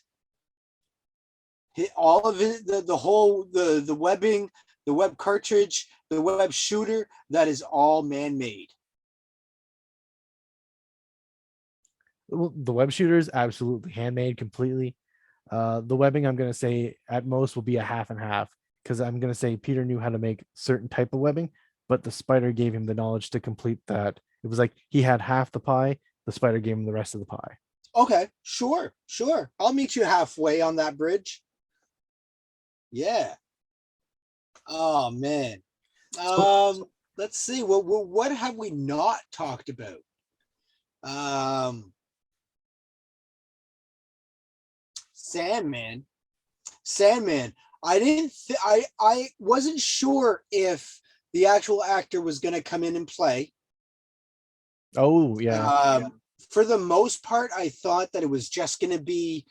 Speaker 2: All of it, the whole the webbing, the web cartridge, the web shooter, that is all man-made.
Speaker 1: Well, the web shooter is absolutely handmade completely. The webbing, I'm going to say at most will be a half and half, because I'm going to say Peter knew how to make certain type of webbing, but the spider gave him the knowledge to complete that. It was like he had half the pie, the spider gave him the rest of the pie.
Speaker 2: Okay, sure, sure. I'll meet you halfway on that bridge. Yeah. Oh man.
Speaker 1: So,
Speaker 2: Let's see. What have we not talked about? Um, Sandman. Sandman. I wasn't sure if the actual actor was going to come in and play.
Speaker 1: oh yeah,
Speaker 2: For the most part, I thought that it was just going to be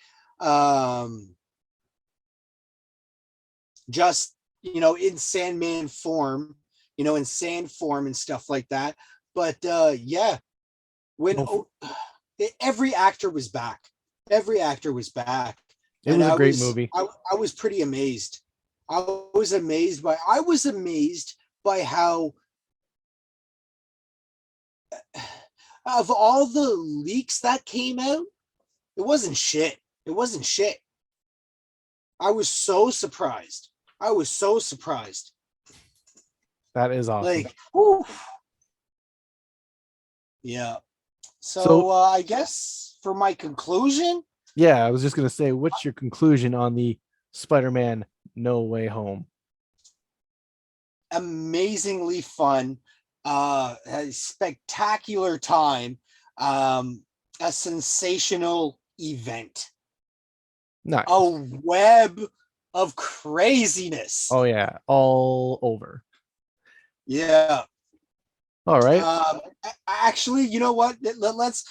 Speaker 2: just, in Sandman form, in sand form and stuff like that. But yeah, when
Speaker 1: no,
Speaker 2: every actor was back, every actor was back,
Speaker 1: it
Speaker 2: and
Speaker 1: was a great movie.
Speaker 2: I was pretty amazed. I was amazed by how, of all the leaks that came out, it wasn't shit. It wasn't shit. I was so surprised. I was so surprised.
Speaker 1: That is awesome.
Speaker 2: Like, whew. Yeah. So
Speaker 1: So
Speaker 2: I guess for my conclusion,
Speaker 1: yeah, I was just going to say, what's your conclusion on the Spider-Man No Way Home?
Speaker 2: amazingly fun, a spectacular time, a sensational event,
Speaker 1: Nice.
Speaker 2: a web of craziness.
Speaker 1: Oh yeah, all over.
Speaker 2: Yeah.
Speaker 1: All right.
Speaker 2: Actually, you know what? Let's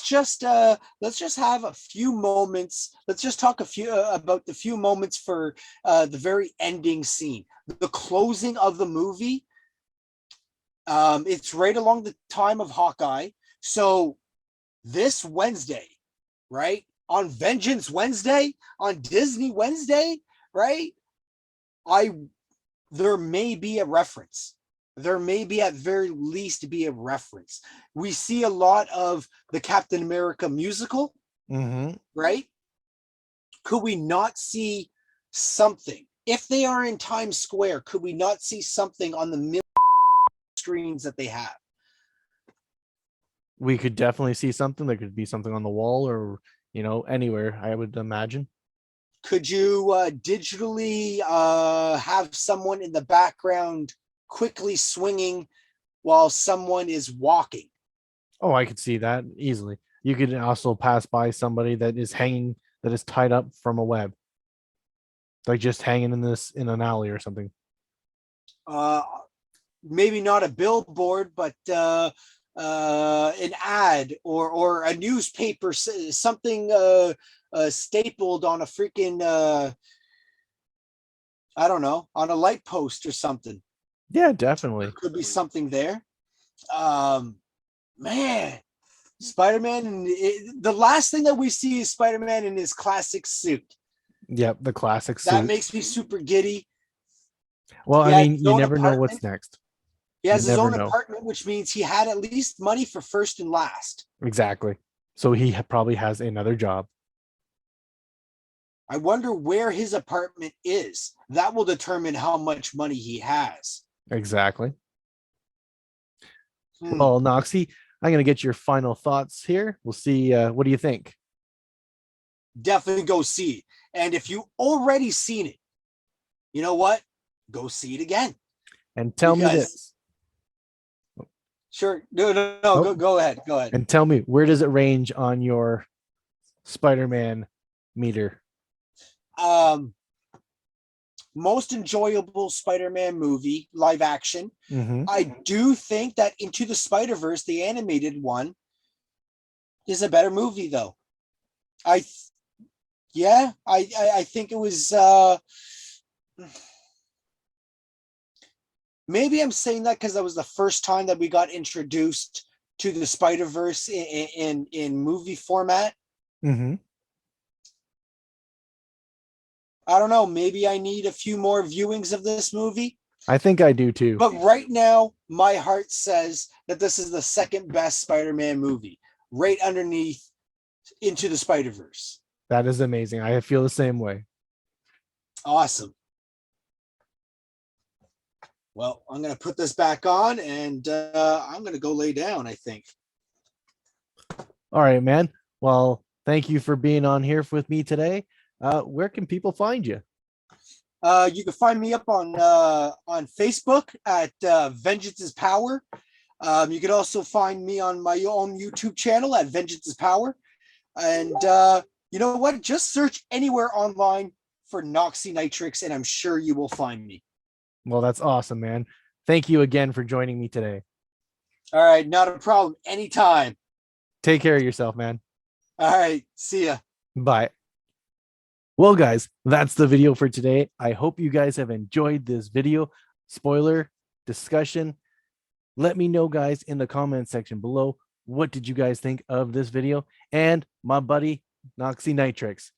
Speaker 2: just have a few moments. Let's just talk a few about the few moments for the very ending scene, the closing of the movie. It's right along the time of Hawkeye. So this Wednesday, right, on Vengeance Wednesday, on Disney Wednesday, right? I There may be a reference. There may be at very least be a reference. We see a lot of the Captain America musical,
Speaker 1: Mm-hmm.
Speaker 2: right? Could we not see something? If they are in Times Square, could we not see something on the million screens that they have?
Speaker 1: We could definitely see something. There could be something on the wall or, anywhere, I would imagine.
Speaker 2: Could you digitally have someone in the background quickly swinging while someone is walking?
Speaker 1: Oh, I could see that easily. You could also pass by somebody that is hanging, that is tied up from a web, like just hanging in an alley or something.
Speaker 2: Uh, Maybe not a billboard, but an ad or a newspaper, something stapled on a freaking I don't know, on a light post or something.
Speaker 1: Yeah, definitely.
Speaker 2: Could be something there. Um, Man, Spider-Man, and the last thing that we see is Spider-Man in his classic suit.
Speaker 1: Yep, the classic
Speaker 2: That
Speaker 1: suit.
Speaker 2: makes me super giddy.
Speaker 1: Well,
Speaker 2: He
Speaker 1: I
Speaker 2: has
Speaker 1: mean,
Speaker 2: his
Speaker 1: you
Speaker 2: own
Speaker 1: never know what's
Speaker 2: apartment.
Speaker 1: next.
Speaker 2: He
Speaker 1: You
Speaker 2: has his
Speaker 1: never
Speaker 2: own
Speaker 1: know.
Speaker 2: apartment, which means he had at least money for first and last.
Speaker 1: Exactly. So he probably has another job.
Speaker 2: I wonder where his apartment is. That will determine how much money he has.
Speaker 1: Exactly.
Speaker 2: Hmm.
Speaker 1: Well, Noxie, I'm going to get your final thoughts here. We'll see. What do you think?
Speaker 2: Definitely go see it. And if you already seen it, you know what? Go see it again.
Speaker 1: And tell me
Speaker 2: Because
Speaker 1: this.
Speaker 2: sure, no,
Speaker 1: Nope.
Speaker 2: go ahead, go ahead.
Speaker 1: And tell me, where does it range on your Spider-Man meter?
Speaker 2: Um, Most enjoyable Spider-Man movie, live action.
Speaker 1: Mm-hmm.
Speaker 2: I do think that Into the Spider-Verse, the animated one, is a better movie though. I Yeah, I think it was maybe I'm saying that because that was the first time that we got introduced to the Spider-Verse in movie format.
Speaker 1: Mm-hmm.
Speaker 2: I don't know, maybe I need a few more viewings of this movie.
Speaker 1: I think I do too.
Speaker 2: But right now, my heart says that this is the second best Spider-Man movie, right underneath Into the Spider-Verse.
Speaker 1: That is amazing. I feel the same way.
Speaker 2: Awesome. Well, I'm going to put this back on and I'm going to go lay down, I think.
Speaker 1: All right, man. Well, thank you for being on here with me today. Where can people find you?
Speaker 2: You can find me up on Facebook at Vengeance is Power. You can also find me on my own YouTube channel at Vengeance is Power. And you know what? Just search anywhere online for Noxie Nitrix, and I'm sure you will find me.
Speaker 1: Well, that's awesome, man. Thank you again for joining me today.
Speaker 2: All right, not a problem. Anytime.
Speaker 1: Take care of yourself, man.
Speaker 2: All right, see ya.
Speaker 1: Bye. Well, guys, that's the video for today. I hope you guys have enjoyed this video. Spoiler discussion. Let me know, guys, in the comment section below. What did you guys think of this video? And my buddy, Noxie Nitrix.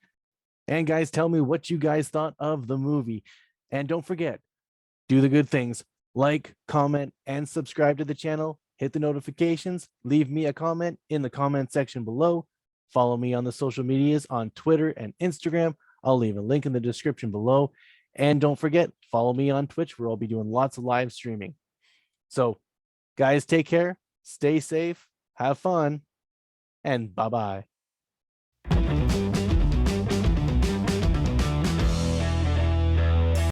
Speaker 1: And guys, tell me what you guys thought of the movie. And don't forget, do the good things. Like, comment, and subscribe to the channel. Hit the notifications. Leave me a comment in the comment section below. Follow me on the social medias on Twitter and Instagram. I'll leave a link in the description below. And don't forget, follow me on Twitch, where I'll be doing lots of live streaming. So, guys, take care. Stay safe. Have fun. And bye-bye.